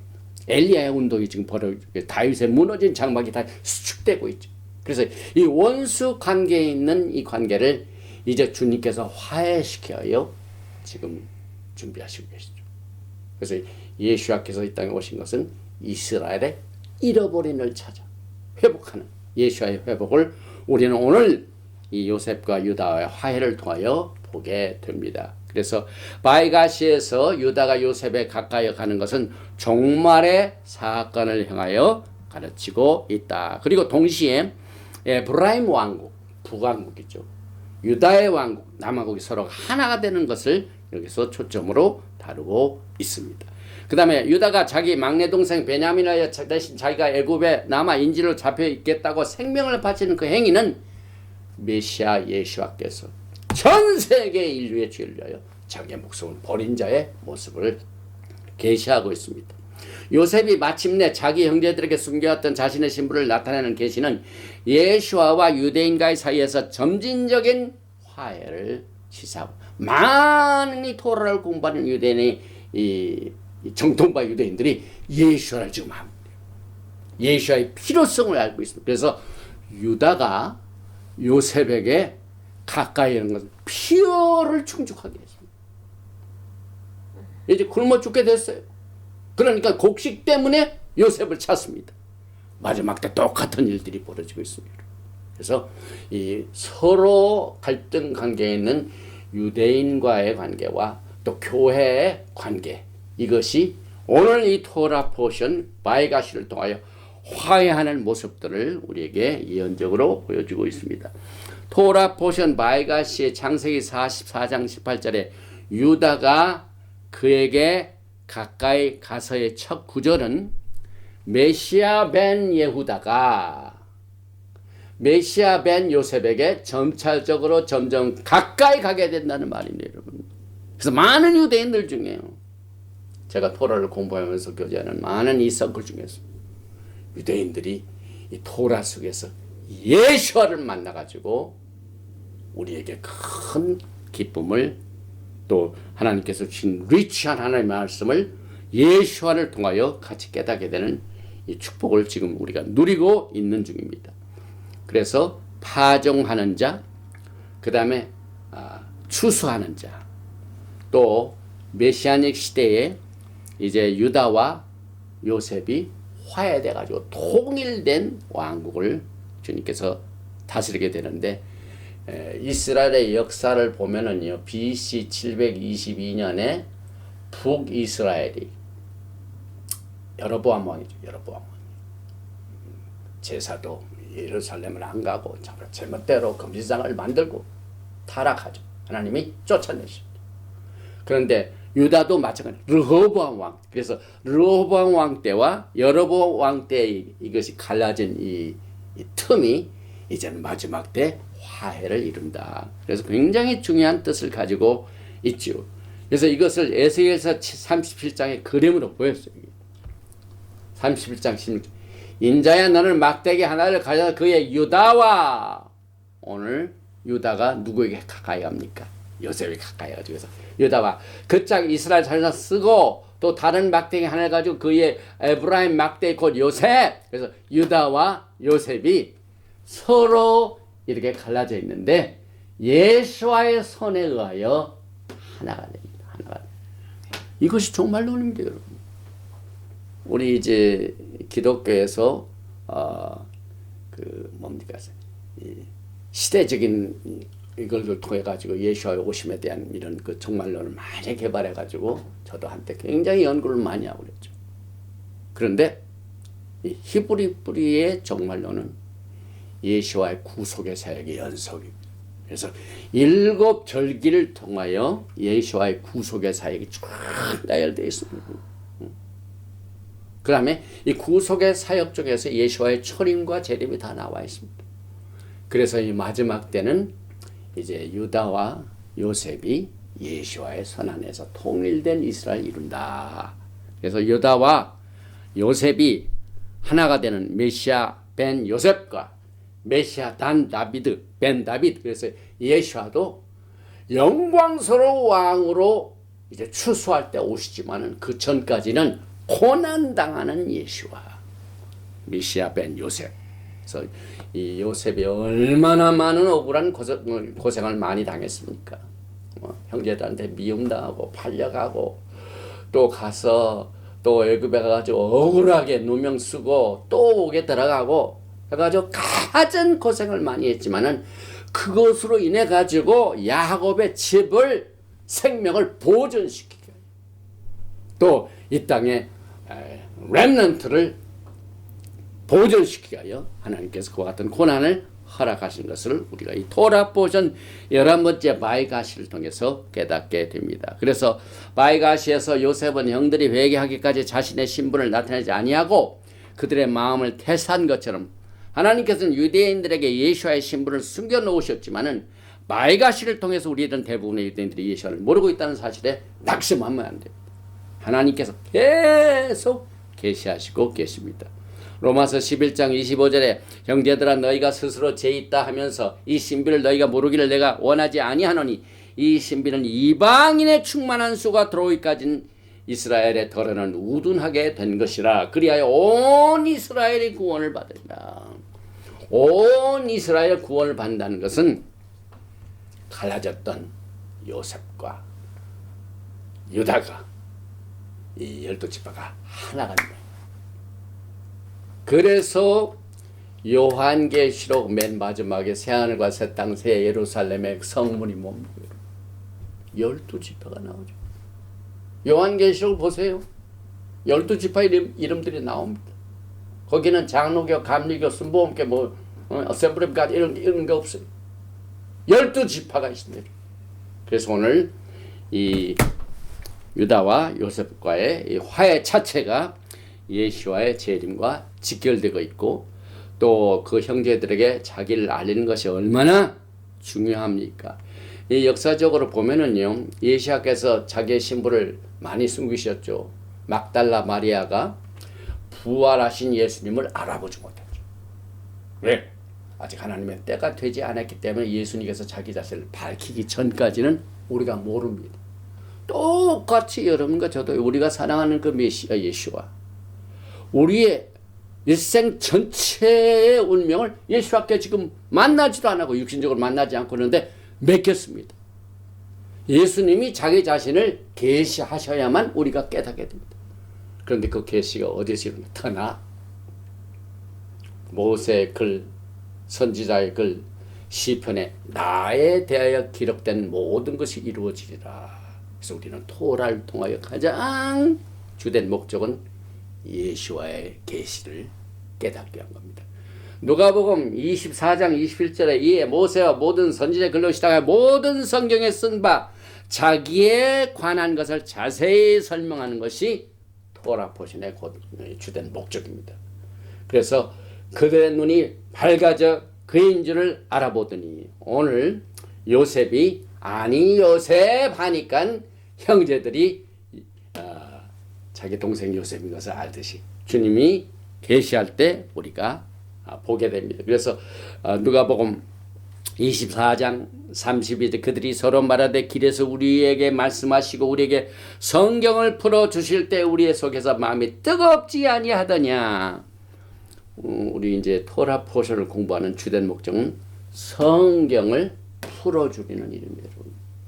엘리야의 운동이 지금 벌어지고 다윗의 무너진 장막이 다 수축되고 있죠. 그래서 이 원수 관계에 있는 이 관계를 이제 주님께서 화해시켜요. 지금 준비하시고 계시죠. 그래서 예수와께서 이 땅에 오신 것은 이스라엘의 잃어버린 을 찾아 회복하는 예수와의 회복을 우리는 오늘 이 요셉과 유다의 화해를 통하여 보게 됩니다. 그래서 바이가시에서 유다가 요셉에 가까이 가는 것은 종말의 사건을 향하여 가르치고 있다. 그리고 동시에 에브라임 왕국, 북왕국이죠. 유다의 왕국, 남왕국이 서로 하나가 되는 것을 여기서 초점으로 다루고 있습니다. 그 다음에 유다가 자기 막내 동생 베냐민을 대신 자기가 애굽에 남아 인질로 잡혀 있겠다고 생명을 바치는 그 행위는 메시아 예수와께서 전 세계 인류의 죄를 위하여 자기의 목숨을 버린 자의 모습을 계시하고 있습니다. 요셉이 마침내 자기 형제들에게 숨겨왔던 자신의 신분을 나타내는 계시는 예수와와 유대인과의 사이에서 점진적인 화해를 시사하고 많은 이 토라를 공부하는 유대인의 이 정통파 유대인들이 예수와를 지금 합니다. 예수와의 필요성을 알고 있습니다. 그래서 유다가 요셉에게 가까이 하는 것은 필요를 충족하게 했습니다. 이제 굶어 죽게 됐어요. 그러니까 곡식 때문에 요셉을 찾습니다. 마지막 때 똑같은 일들이 벌어지고 있습니다. 그래서 이 서로 갈등 관계에 있는 유대인과의 관계와 또 교회의 관계, 이것이 오늘 이 토라 포션 바이가시를 통하여 화해하는 모습들을 우리에게 예언적으로 보여주고 있습니다. 토라 포션 바이가시의 창세기 44장 18절에 유다가 그에게 가까이 가서의 첫 구절은 메시아 벤 예후다가 메시아 벤 요셉에게 점차적으로 점점 가까이 가게 된다는 말입니다, 여러분. 그래서 많은 유대인들 중에요, 제가 토라를 공부하면서 교제하는 많은 이 서클 중에서 유대인들이 이 토라 속에서 예수와를 만나가지고 우리에게 큰 기쁨을, 또 하나님께서 주신 리치한 하나님의 말씀을 예수와를 통하여 같이 깨닫게 되는 이 축복을 지금 우리가 누리고 있는 중입니다. 그래서 파종하는 자, 그 다음에 추수하는 자, 또 메시아닉 시대에 이제 유다와 요셉이 화해돼 가지고 통일된 왕국을 주님께서 다스리게 되는데, 이스라엘의 역사를 보면은요, BC 722년에 북이스라엘이 여로보암 왕이죠. 여로보암 왕. 제사도 예루살렘을 안 가고 제멋대로 금지장을 만들고 타락하죠. 하나님이 쫓아내십니다. 그런데 유다도 마찬가지. 르호보암 왕. 그래서 르호보암 왕 때와 여로보암 왕 때 이것이 갈라진 이 틈이 이제는 마지막 때 화해를 이룬다. 그래서 굉장히 중요한 뜻을 가지고 있죠. 그래서 이것을 에스겔서 37장의 그림으로 보였어요. 31장 16절. 인자야 너는 막대기 하나를 가져다 그의 유다와, 오늘 유다가 누구에게 가까이 합니까? 요셉이 가까이 가지고, 그래서 유다와 그 짝 이스라엘 자손을 쓰고 또 다른 막대기 하나를 가지고 그의 에브라임 막대기 곧 요셉, 그래서 유다와 요셉이 서로 이렇게 갈라져 있는데 예수와의 손에 의하여 하나가 됩니다. 하나가. 이것이 종말론입니다, 여러분. 우리 이제 기독교에서 뭡니까? 시대적인 이걸 통해 가지고 예수와의 오심에 대한 이런 그 종말론을 많이 개발해 가지고 저도 한때 굉장히 연구를 많이 하고 그랬죠. 그런데 이 히브리 뿌리의 종말론은 예수와의 구속의 사역의 연속입니다. 그래서 7 절기를 통하여 예수와의 구속의 사역이 쭉 나열되어 있습니다. 그 다음에 이 구속의 사역 중에서 예수와의 초림과 재림이 다 나와 있습니다. 그래서 이 마지막 때는 이제 유다와 요셉이 예수와의 선 안에서 통일된 이스라엘을 이룬다. 그래서 유다와 요셉이 하나가 되는 메시아 벤 요셉과 메시아 단 다비드 벤 다비드, 그래서 예수와도 영광스러운 왕으로 이제 추수할 때 오시지만은 그 전까지는 고난 당하는 예수와 메시아 벤 요셉. 그래서 이 요셉이 얼마나 많은 억울한 고생을 많이 당했습니까? 형제들한테 미움당하고 팔려가고 또 가서 또 애굽에 가가지고 억울하게 누명 쓰고 또 옥에 들어가고 해가지고 가진 고생을 많이 했지만은 그것으로 인해 가지고 야곱의 집을 생명을 보존시키고 또 이 땅에 렘넌트를 보존시키기 위하여 하나님께서 그와 같은 고난을 허락하신 것을 우리가 이 토라 포션 11번째 바이가시를 통해서 깨닫게 됩니다. 그래서 바이가시에서 요셉은 형들이 회개하기까지 자신의 신분을 나타내지 아니하고 그들의 마음을 태사한 것처럼 하나님께서는 유대인들에게 예수와의 신분을 숨겨놓으셨지만은 바이가시를 통해서 우리들은 대부분의 유대인들이 예수를 모르고 있다는 사실에 낙심하면 안 돼요. 하나님께서 계속 계시하시고 계십니다. 로마서 11장 25절에 형제들아 너희가 스스로 죄 있다 하면서 이 신비를 너희가 모르기를 내가 원하지 아니하노니 이 신비는 이방인의 충만한 수가 들어오기까지는 이스라엘의 덜어는 우둔하게 된 것이라. 그리하여 온 이스라엘이 구원을 받으리라. 온 이스라엘 구원을 받는다는 것은 갈라졌던 요셉과 유다가 이 12지파가 하나가 됩니다. 그래서 요한계시록 맨 마지막에 새하늘과 새 땅 새 예루살렘의 성문이 뭡니까? 12지파가 나오죠. 요한계시록 보세요. 12지파 이름들이 나옵니다. 거기는 장로교, 감리교, 순복음교, 어셈블리 오브 갓 이런 거 없어요. 12지파가 있습니다. 그래서 오늘 이 유다와 요셉과의 이 화해 자체가 예수와의 재림과 직결되고 있고 또 그 형제들에게 자기를 알리는 것이 얼마나 중요합니까? 이 역사적으로 보면은요, 예수께서 자기의 신부를 많이 숨기셨죠. 막달라 마리아가 부활하신 예수님을 알아보지 못했죠. 왜? 아직 하나님의 때가 되지 않았기 때문에 예수님께서 자기 자신을 밝히기 전까지는 우리가 모릅니다. 똑같이 여러분과 저도 우리가 사랑하는 그 메시아 예수와 우리의 일생 전체의 운명을 예수와께 지금 만나지도 않고 육신적으로 만나지 않고 있는데 맡겼습니다. 예수님이 자기 자신을 계시하셔야만 우리가 깨닫게 됩니다. 그런데 그 계시가 어디서 일어나? 모세의 글, 선지자의 글, 시편에 나에 대하여 기록된 모든 것이 이루어지리라. 그래서 우리는 토라를 통하여 가장 주된 목적은 예수와의 계시를 깨닫게 한 겁니다. 누가복음 24장 21절에 이에 모세와 모든 선지자의 글로 시작해 모든 성경에 쓴 바 자기에 관한 것을 자세히 설명하는 것이 토라 포션의 주된 목적입니다. 그래서 그들의 눈이 밝아져 그인 줄을 알아보더니 오늘 요셉이 아니 요셉 하니까 형제들이 자기 동생 요셉인 것을 알듯이 주님이 계시할 때 우리가 보게 됩니다. 그래서 누가복음 24장 32절 그들이 서로 말하되 길에서 우리에게 말씀하시고 우리에게 성경을 풀어주실 때 우리의 속에서 마음이 뜨겁지 아니하더냐. 우리 이제 토라 포션을 공부하는 주된 목적은 성경을 풀어주리는 일입니다.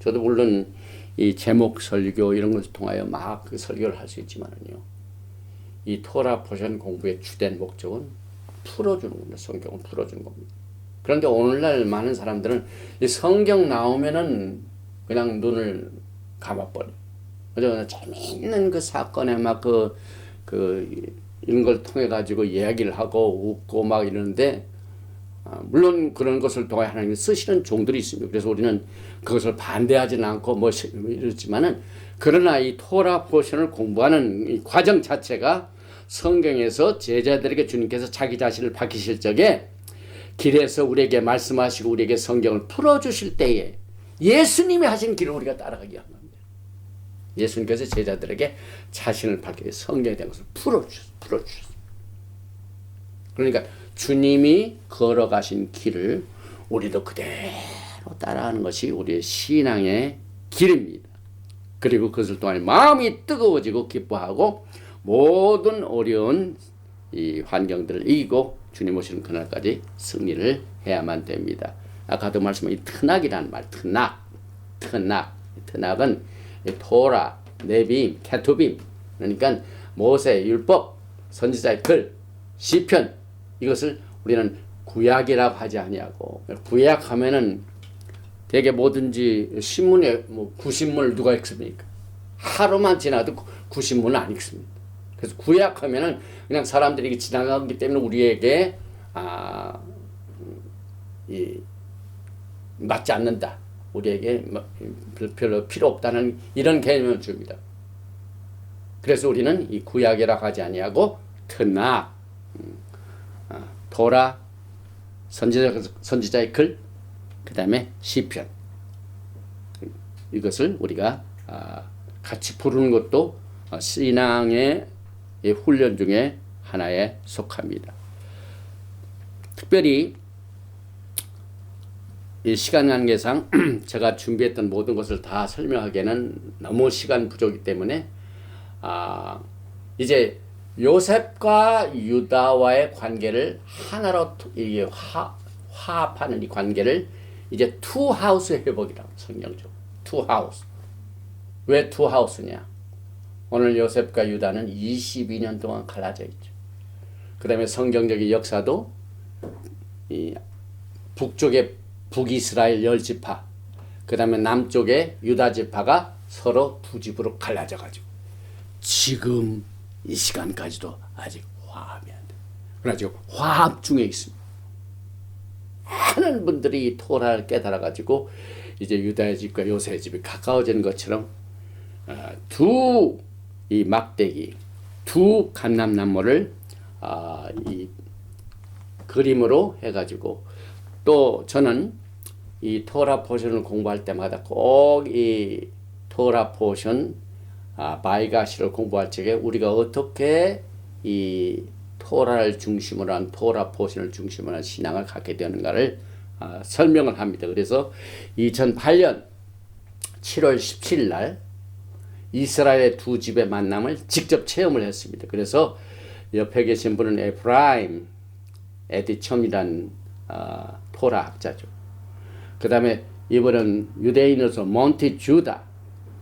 저도 물론 이 제목 설교 이런 것을 통하여 막 그 설교를 할 수 있지만은요. 이 토라 포션 공부의 주된 목적은 풀어주는 겁니다. 성경을 풀어주는 겁니다. 그런데 오늘날 많은 사람들은 이 성경 나오면은 그냥 눈을 감아버려. 그죠? 재미있는 그 사건에 막 이런 걸 통해 가지고 이야기를 하고 웃고 막 이러는데 물론 그런 것을 통해 하나님이 쓰시는 종들이 있습니다. 그래서 우리는 그것을 반대하지는 않고 뭐 이렇지만은 그러나 이 토라 포션을 공부하는 이 과정 자체가 성경에서 제자들에게 주님께서 자기 자신을 밝히실 적에 길에서 우리에게 말씀하시고 우리에게 성경을 풀어주실 때에 예수님이 하신 길을 우리가 따라가기 위한 겁니다. 예수님께서 제자들에게 자신을 밝히고 성경에 대한 것을 풀어주셨어요. 그러니까 주님이 걸어가신 길을 우리도 그대로 따라가는 것이 우리의 신앙의 길입니다. 그리고 그것을 통해 마음이 뜨거워지고 기뻐하고 모든 어려운 이 환경들을 이기고 주님 오시는 그날까지 승리를 해야만 됩니다. 아까도 말씀한 이 트낙이라는 말, 트낙은 토라, 네빔, 케투빔, 그러니까 모세 율법, 선지자의 글, 시편 이것을 우리는 구약이라고 하지 아니하고 구약하면은 되게 뭐든지 신문에 뭐 구신문을 누가 읽습니까? 하루만 지나도 구신문은 안 읽습니다. 그래서 구약하면은 그냥 사람들이 지나가기 때문에 우리에게 맞지 않는다. 우리에게 별로 필요 없다는 이런 개념을 줍니다. 그래서 우리는 이 구약이라고 하지 아니하고 트낙, 토라, 선지자의 글, 그 다음에 시편 이것을 우리가 같이 부르는 것도 신앙의 훈련 중에 하나에 속합니다. 특별히 이 시간 관계상 제가 준비했던 모든 것을 다 설명하기에는 너무 시간 부족이기 때문에 이제 요셉과 유다와의 관계를 하나로 화합하는 이 관계를 이제 투하우스 회복이라고 성경적 투하우스. 왜 투하우스냐? 오늘 요셉과 유다는 22년 동안 갈라져 있죠. 그 다음에 성경적인 역사도 이 북쪽에 북이스라엘 10지파, 그 다음에 남쪽에 유다 지파가 서로 두 집으로 갈라져 가지고 지금 이 시간까지도 아직 화합이 안 돼. 그래가지고 화합 중에 있습니다. 많은 분들이 토라를 깨달아 가지고 이제 유다의 집과 요셉의 집이 가까워지는 것처럼 두 이 막대기, 두 감람나무를 이 그림으로 해가지고 또 저는 이 토라 포션을 공부할 때마다 꼭 이 토라 포션 바이가시를 공부할 적에 우리가 어떻게 이 토라를 중심으로 한 토라 포션을 중심으로 한 신앙을 갖게 되는가를 설명을 합니다. 그래서 2008년 7월 17일 날 이스라엘의 두 집의 만남을 직접 체험을 했습니다. 그래서 옆에 계신 분은 에프라임 에디첨이란 토라 학자죠. 그 다음에 이분은 유대인으로서 몬티 주다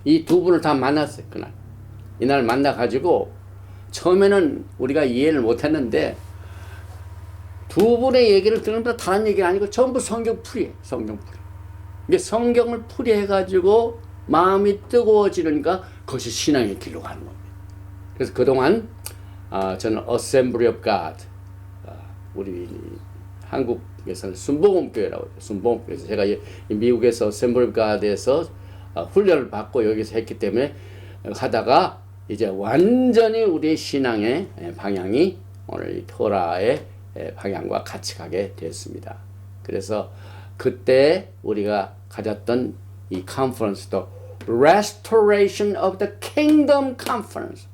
이 두 분을 다 만났어요. 그날 이날 만나가지고 처음에는 우리가 이해를 못했는데 두 분의 얘기를 들으면서 다른 얘기가 아니고 전부 성경 풀이에요. 성경 풀이. 이게 성경을 풀이해가지고 마음이 뜨거워지니까 그것이 신앙의 길로 가는 겁니다. 그래서 그동안 저는 Assembly of God 우리 한국에서는 순복음교회라고 해요. 순복음교회에서 제가 미국에서 샘블가드에서 훈련을 받고 여기서 했기 때문에 하다가 이제 완전히 우리의 신앙의 방향이 오늘 이 토라의 방향과 같이 가게 되었습니다. 그래서 그때 우리가 가졌던 이 컨퍼런스도 Restoration of the Kingdom Conference.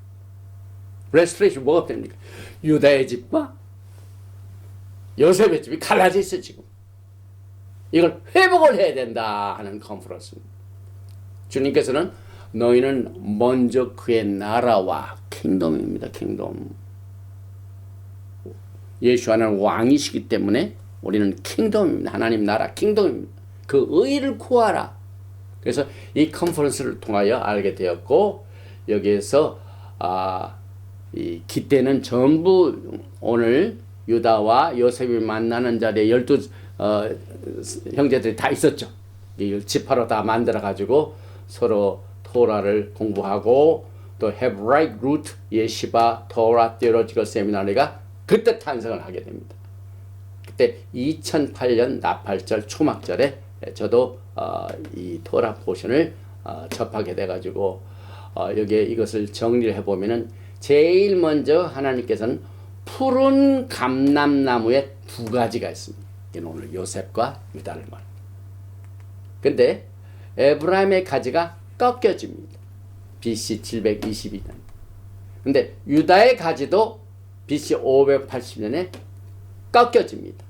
Restoration 뭐가 됩니까? 유다의 집과 요셉의 집이 갈라져 있어 지금. 이걸 회복을 해야 된다 하는 컨퍼런스입니다. 주님께서는 너희는 먼저 그의 나라와 킹덤입니다. 킹덤. 예수와는 왕이시기 때문에 우리는 킹덤입니다. 하나님 나라 킹덤입니다. 그 의를 구하라. 그래서 이 컨퍼런스를 통하여 알게 되었고 여기에서 이 기대는 전부 오늘 유다와 요셉이 만나는 자리에 12 형제들이 다 있었죠. 이 지파로 다 만들어 가지고 서로 토라를 공부하고 또 헤브라이크 루트 예시바 토라 테올로지컬 세미나리가 그때 탄생을 하게 됩니다. 그때 2008년 나팔절 초막절에 저도 이 토라 포션을 접하게 돼가지고 여기에 이것을 정리를 해보면은 제일 먼저 하나님께서는 푸른 감람나무에 두 가지가 있습니다. 이는 오늘 요셉과 유다를 말합니다. 근데 에브라임의 가지가 꺾여집니다. BC 722년. 근데 유다의 가지도 BC 580년에 꺾여집니다.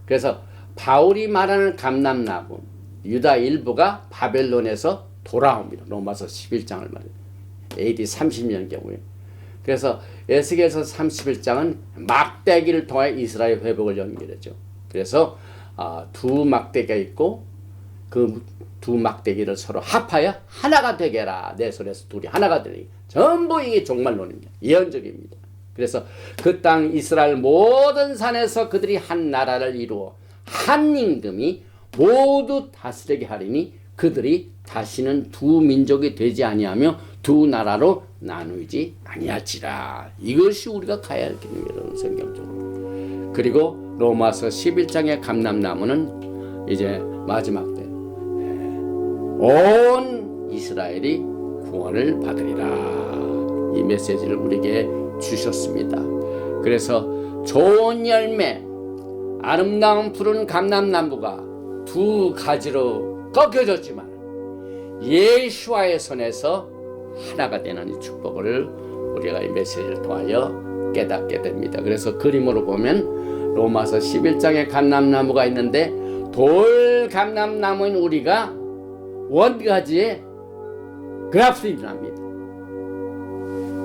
그래서 바울이 말하는 감람나무 유다 일부가 바벨론에서 돌아옵니다. 로마서 11장을 말해요. AD 30년 경우에. 그래서 에스겔서 31장은 막대기를 통해 이스라엘 회복을 연결하죠. 그래서 두 막대기가 있고 그 두 막대기를 서로 합하여 하나가 되게라. 내 손에서 둘이 하나가 되니 전부 이게 종말론입니다. 예언적입니다. 그래서 그 땅 이스라엘 모든 산에서 그들이 한 나라를 이루어 한 임금이 모두 다스리게 하리니 그들이 다시는 두 민족이 되지 아니하며 두 나라로 나누지 아니할지라. 이것이 우리가 가야 할 길입니다. 성경적으로. 그리고 로마서 11장의 감람나무는 이제 마지막 때 온 이스라엘이 구원을 받으리라. 이 메시지를 우리에게 주셨습니다. 그래서 좋은 열매 아름다운 푸른 감람나무가 두 가지로 꺾여졌지만 예수와의 손에서 하나가 되는 축복을 우리가 이 메시지를 통하여 깨닫게 됩니다. 그래서 그림으로 보면 로마서 11장에 감람나무가 있는데 돌 감람나무인 우리가 원가지에 그라프팅합니다.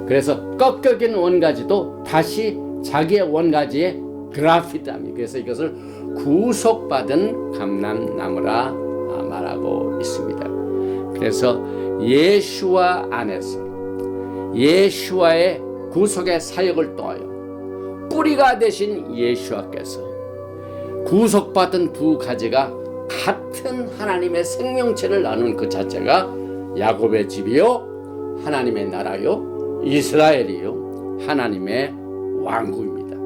그래서 꺾여진 원가지도 다시 자기의 원가지에 그라피트합니다. 그래서 이것을 구속받은 감람나무라 말하고 있습니다. 그래서 예수와 안에서 예수와의 구속의 사역을 통하여 뿌리가 되신 예수와께서 구속받은 두 가지가 같은 하나님의 생명체를 나눈 그 자체가 야곱의 집이요 하나님의 나라요 이스라엘이요 하나님의 왕국입니다.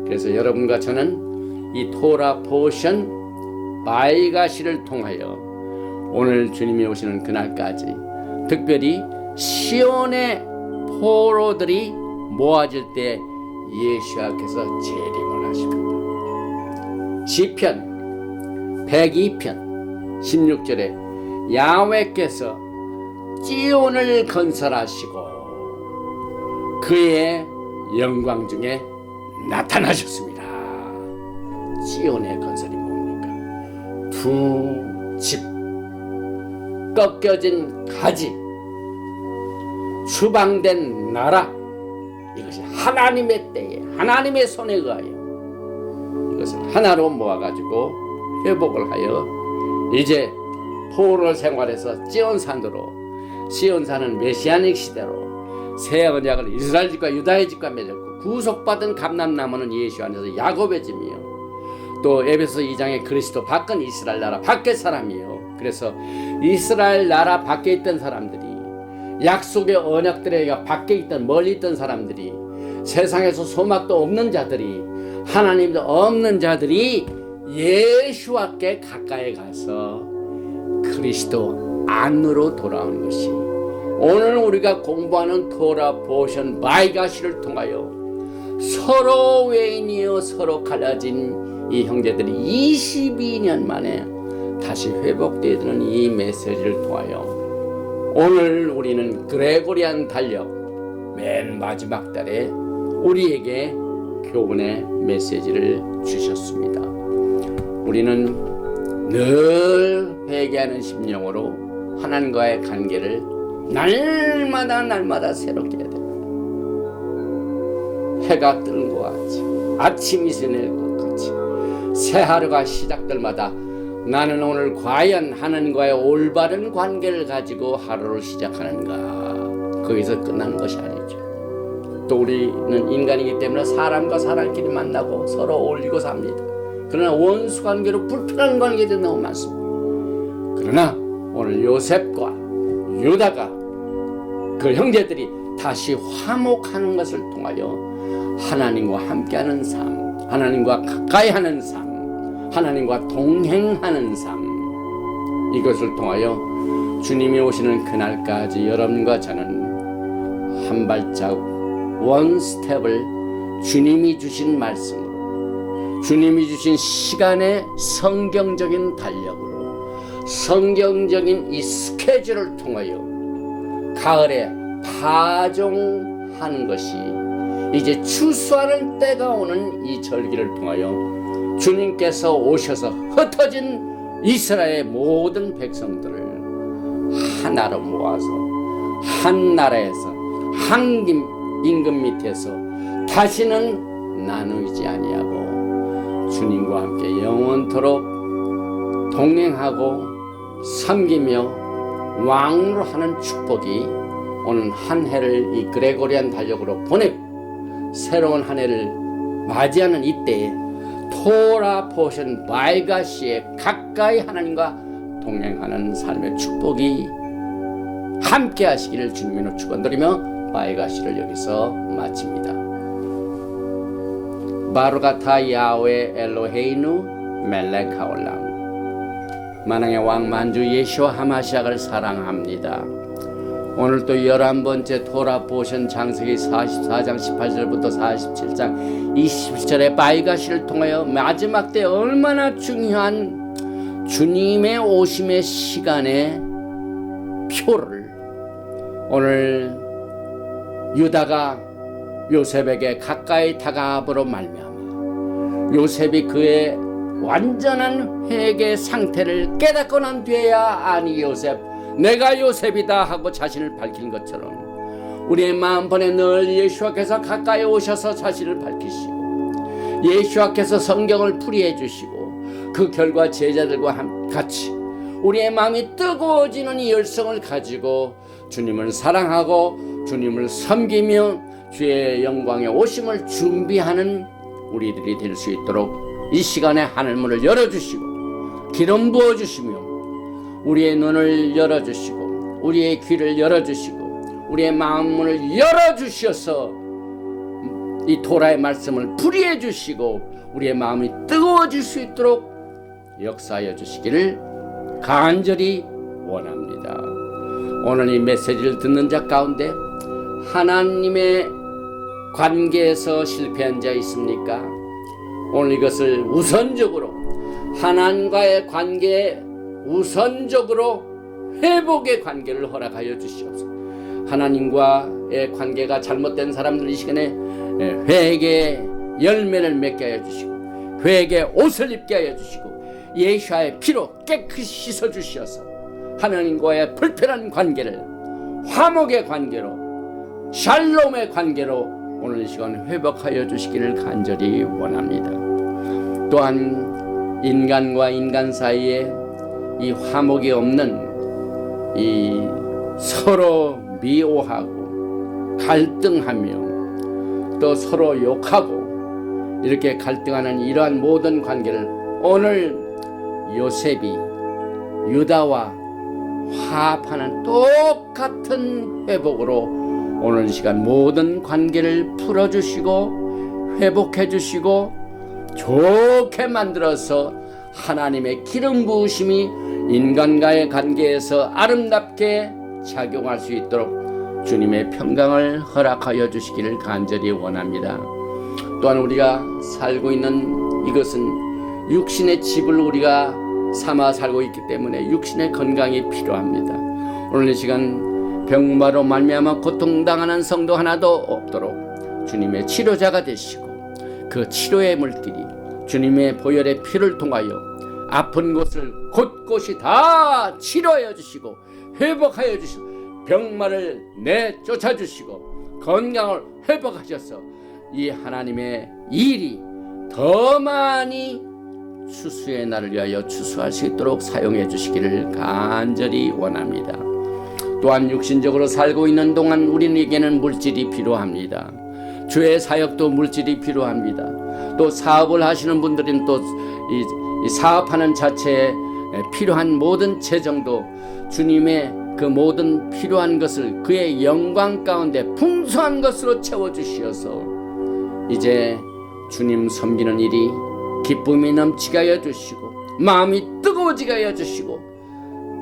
그래서 여러분과 저는 이 토라 포션 바이가시를 통하여 오늘 주님이 오시는 그날까지 특별히 시온의 포로들이 모아질 때 예수께서 재림을 하십니다. 시편 102편 16절에 야훼께서 찌온을 건설하시고 그의 영광 중에 나타나셨습니다. 찌온의 건설이 뭡니까? 두 집, 꺾여진 가지, 추방된 나라, 이것이 하나님의 때에 하나님의 손에 의하여 이것을 하나로 모아가지고 회복을 하여 이제 포로 생활에서 찌온산으로 시온산은 메시아닉 시대로 새 언약을 이스라엘 집과 유다의 집과 맺었고 구속받은 감람나무는 예수 안에서 야곱의 집이요 또 에베소 2장의 그리스도 밖은 이스라엘 나라 밖의 사람이요. 그래서 이스라엘 나라 밖에 있던 사람들이 약속의 언약들에 밖에 있던 멀리 있던 사람들이 세상에서 소망도 없는 자들이 하나님도 없는 자들이 예수와께 가까이 가서 그리스도 안으로 돌아오는 것이 오늘 우리가 공부하는 토라 포션 바이가시를 통하여 서로 외인이여 서로 갈라진 이 형제들이 22년 만에 다시 회복되어 드는 이 메시지를 통하여 오늘 우리는 그레고리안 달력 맨 마지막 달에 우리에게 교훈의 메시지를 주셨습니다. 우리는 늘 회개하는 심령으로 하나님과의 관계를 날마다 새롭게 해야 됩니다. 해가 뜨는 것 같이 아침이 새낼 것 같이 새 하루가 시작될 마다 나는 오늘 과연 하나님과의 올바른 관계를 가지고 하루를 시작하는가. 거기서 끝나는 것이 아니죠. 또 우리는 인간이기 때문에 사람과 사람끼리 만나고 서로 어울리고 삽니다. 그러나 원수 관계로 불편한 관계들이 너무 많습니다. 그러나 오늘 요셉과 유다가 그 형제들이 다시 화목하는 것을 통하여 하나님과 함께하는 삶, 하나님과 가까이 하는 삶, 하나님과 동행하는 삶, 이것을 통하여 주님이 오시는 그날까지 여러분과 저는 한 발자국 원 스텝을 주님이 주신 말씀으로, 주님이 주신 시간의 성경적인 달력으로, 성경적인 이 스케줄을 통하여 가을에 파종하는 것이 이제 추수하는 때가 오는 이 절기를 통하여 주님께서 오셔서 흩어진 이스라엘의 모든 백성들을 하나로 모아서 한 나라에서 한 임금 밑에서 다시는 나누지 아니하고 주님과 함께 영원토록 동행하고 섬기며 왕으로 하는 축복이 오는 한 해를 이 그레고리안 달력으로 보내고 새로운 한 해를 맞이하는 이때에 토라 포션 바이가시에 가까이 하나님과 동행하는 삶의 축복이 함께 하시기를 주님으로 축원드리며 바이가시를 여기서 마칩니다. 바루가타 야훼 엘로헤이누 멜렉 하올람. 만왕의 왕 만주 예수와 하마시아를 사랑합니다. 오늘 또 11번째 토라 포션 장세기 44장 18절부터 47장 27절의 바이가시를 통하여 마지막 때 얼마나 중요한 주님의 오심의 시간의 표를 오늘 유다가 요셉에게 가까이 다가함으로 말미암아 요셉이 그의 완전한 회개 상태를 깨닫고 난 뒤에야 아니 요셉 내가 요셉이다 하고 자신을 밝힌 것처럼 우리의 마음번에 늘 예수와께서 가까이 오셔서 자신을 밝히시고 예수와께서 성경을 풀이해 주시고 그 결과 제자들과 같이 우리의 마음이 뜨거워지는 이 열성을 가지고 주님을 사랑하고 주님을 섬기며 주의 영광의 오심을 준비하는 우리들이 될 수 있도록 이 시간에 하늘문을 열어주시고 기름 부어주시며 우리의 눈을 열어주시고 우리의 귀를 열어주시고 우리의 마음문을 열어주셔서 이 토라의 말씀을 풀이해 주시고 우리의 마음이 뜨거워질 수 있도록 역사하여 주시기를 간절히 원합니다. 오늘 이 메시지를 듣는 자 가운데 하나님의 관계에서 실패한 자 있습니까? 오늘 이것을 우선적으로 하나님과의 관계에 우선적으로 회복의 관계를 허락하여 주시옵소서. 하나님과의 관계가 잘못된 사람들 이 시간에 회개의 열매를 맺게 하여 주시고 회개의 옷을 입게 하여 주시고 예수의 피로 깨끗이 씻어 주셔서 하나님과의 불편한 관계를 화목의 관계로 샬롬의 관계로 오늘 이 시간 회복하여 주시기를 간절히 원합니다. 또한 인간과 인간 사이에 이 화목이 없는 이 서로 미워하고 갈등하며 또 서로 욕하고 이렇게 갈등하는 이러한 모든 관계를 오늘 요셉이 유다와 화합하는 똑같은 회복으로 오늘 시간 모든 관계를 풀어주시고 회복해주시고 좋게 만들어서 하나님의 기름 부으심이 인간과의 관계에서 아름답게 작용할 수 있도록 주님의 평강을 허락하여 주시기를 간절히 원합니다. 또한 우리가 살고 있는 이것은 육신의 집을 우리가 삼아 살고 있기 때문에 육신의 건강이 필요합니다. 오늘 이 시간 병마로 말미암아 고통당하는 성도 하나도 없도록 주님의 치료자가 되시고 그 치료의 물길이 주님의 보혈의 피를 통하여 아픈 곳을 곳곳이 다 치료하여 주시고 회복하여 주시고 병마를 내쫓아 주시고 건강을 회복하셔서 이 하나님의 일이 더 많이 추수의 날을 위하여 추수할 수 있도록 사용해 주시기를 간절히 원합니다. 또한 육신적으로 살고 있는 동안 우리에게는 물질이 필요합니다. 주의 사역도 물질이 필요합니다. 또 사업을 하시는 분들은 또 이 사업하는 자체에 필요한 모든 재정도 주님의 그 모든 필요한 것을 그의 영광 가운데 풍성한 것으로 채워주시어서 이제 주님 섬기는 일이 기쁨이 넘치게 하여 주시고 마음이 뜨거워지게 하여 주시고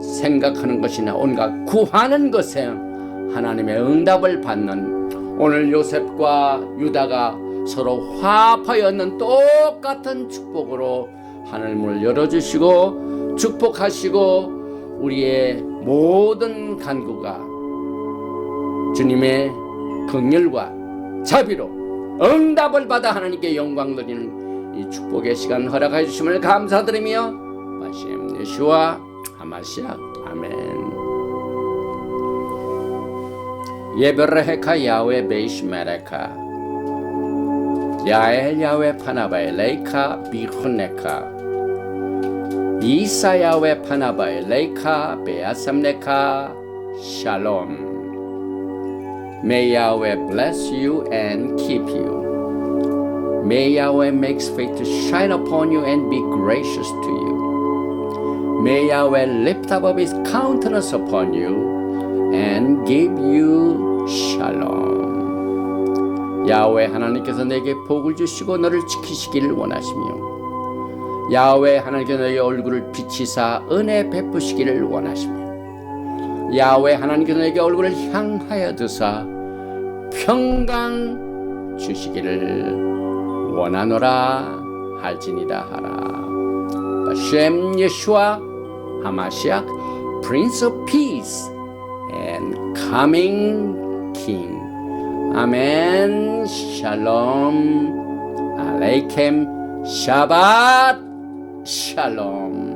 생각하는 것이나 온갖 구하는 것에 하나님의 응답을 받는 오늘 요셉과 유다가 서로 화합하였는 똑같은 축복으로 하늘문을 열어주시고 축복하시고 우리의 모든 간구가 주님의 긍휼과 자비로 응답을 받아 하나님께 영광 드리는 이 축복의 시간 허락해 주심을 감사드리며 바시엠 예슈아 하마시아 아멘. 예베레헤카 야훼 베이시메레카 야엘 야훼 파나바에 레이카 비훈네카 이사 야훼 파나바에 레이카 베아삼네카 샬롬. May Yahweh bless you and keep you. May Yahweh make his face to shine upon you and be gracious to you. May Yahweh lift up his countenance upon you and give you shalom. 야훼 하나님께서 내게 복을 주시고 너를 지키시기를 원하시며 야훼 하나님께서 너의 얼굴을 비치사 은혜 베푸시기를 원하시며 야훼 하나님께서 너에게 얼굴을 향하여 드사 평강 주시기를 원하노라 할지니라 하라. 바셈 예슈아 하마시아 Prince of Peace and Coming King. 아멘. 샬롬 알레이켐 샤밧 샬롬.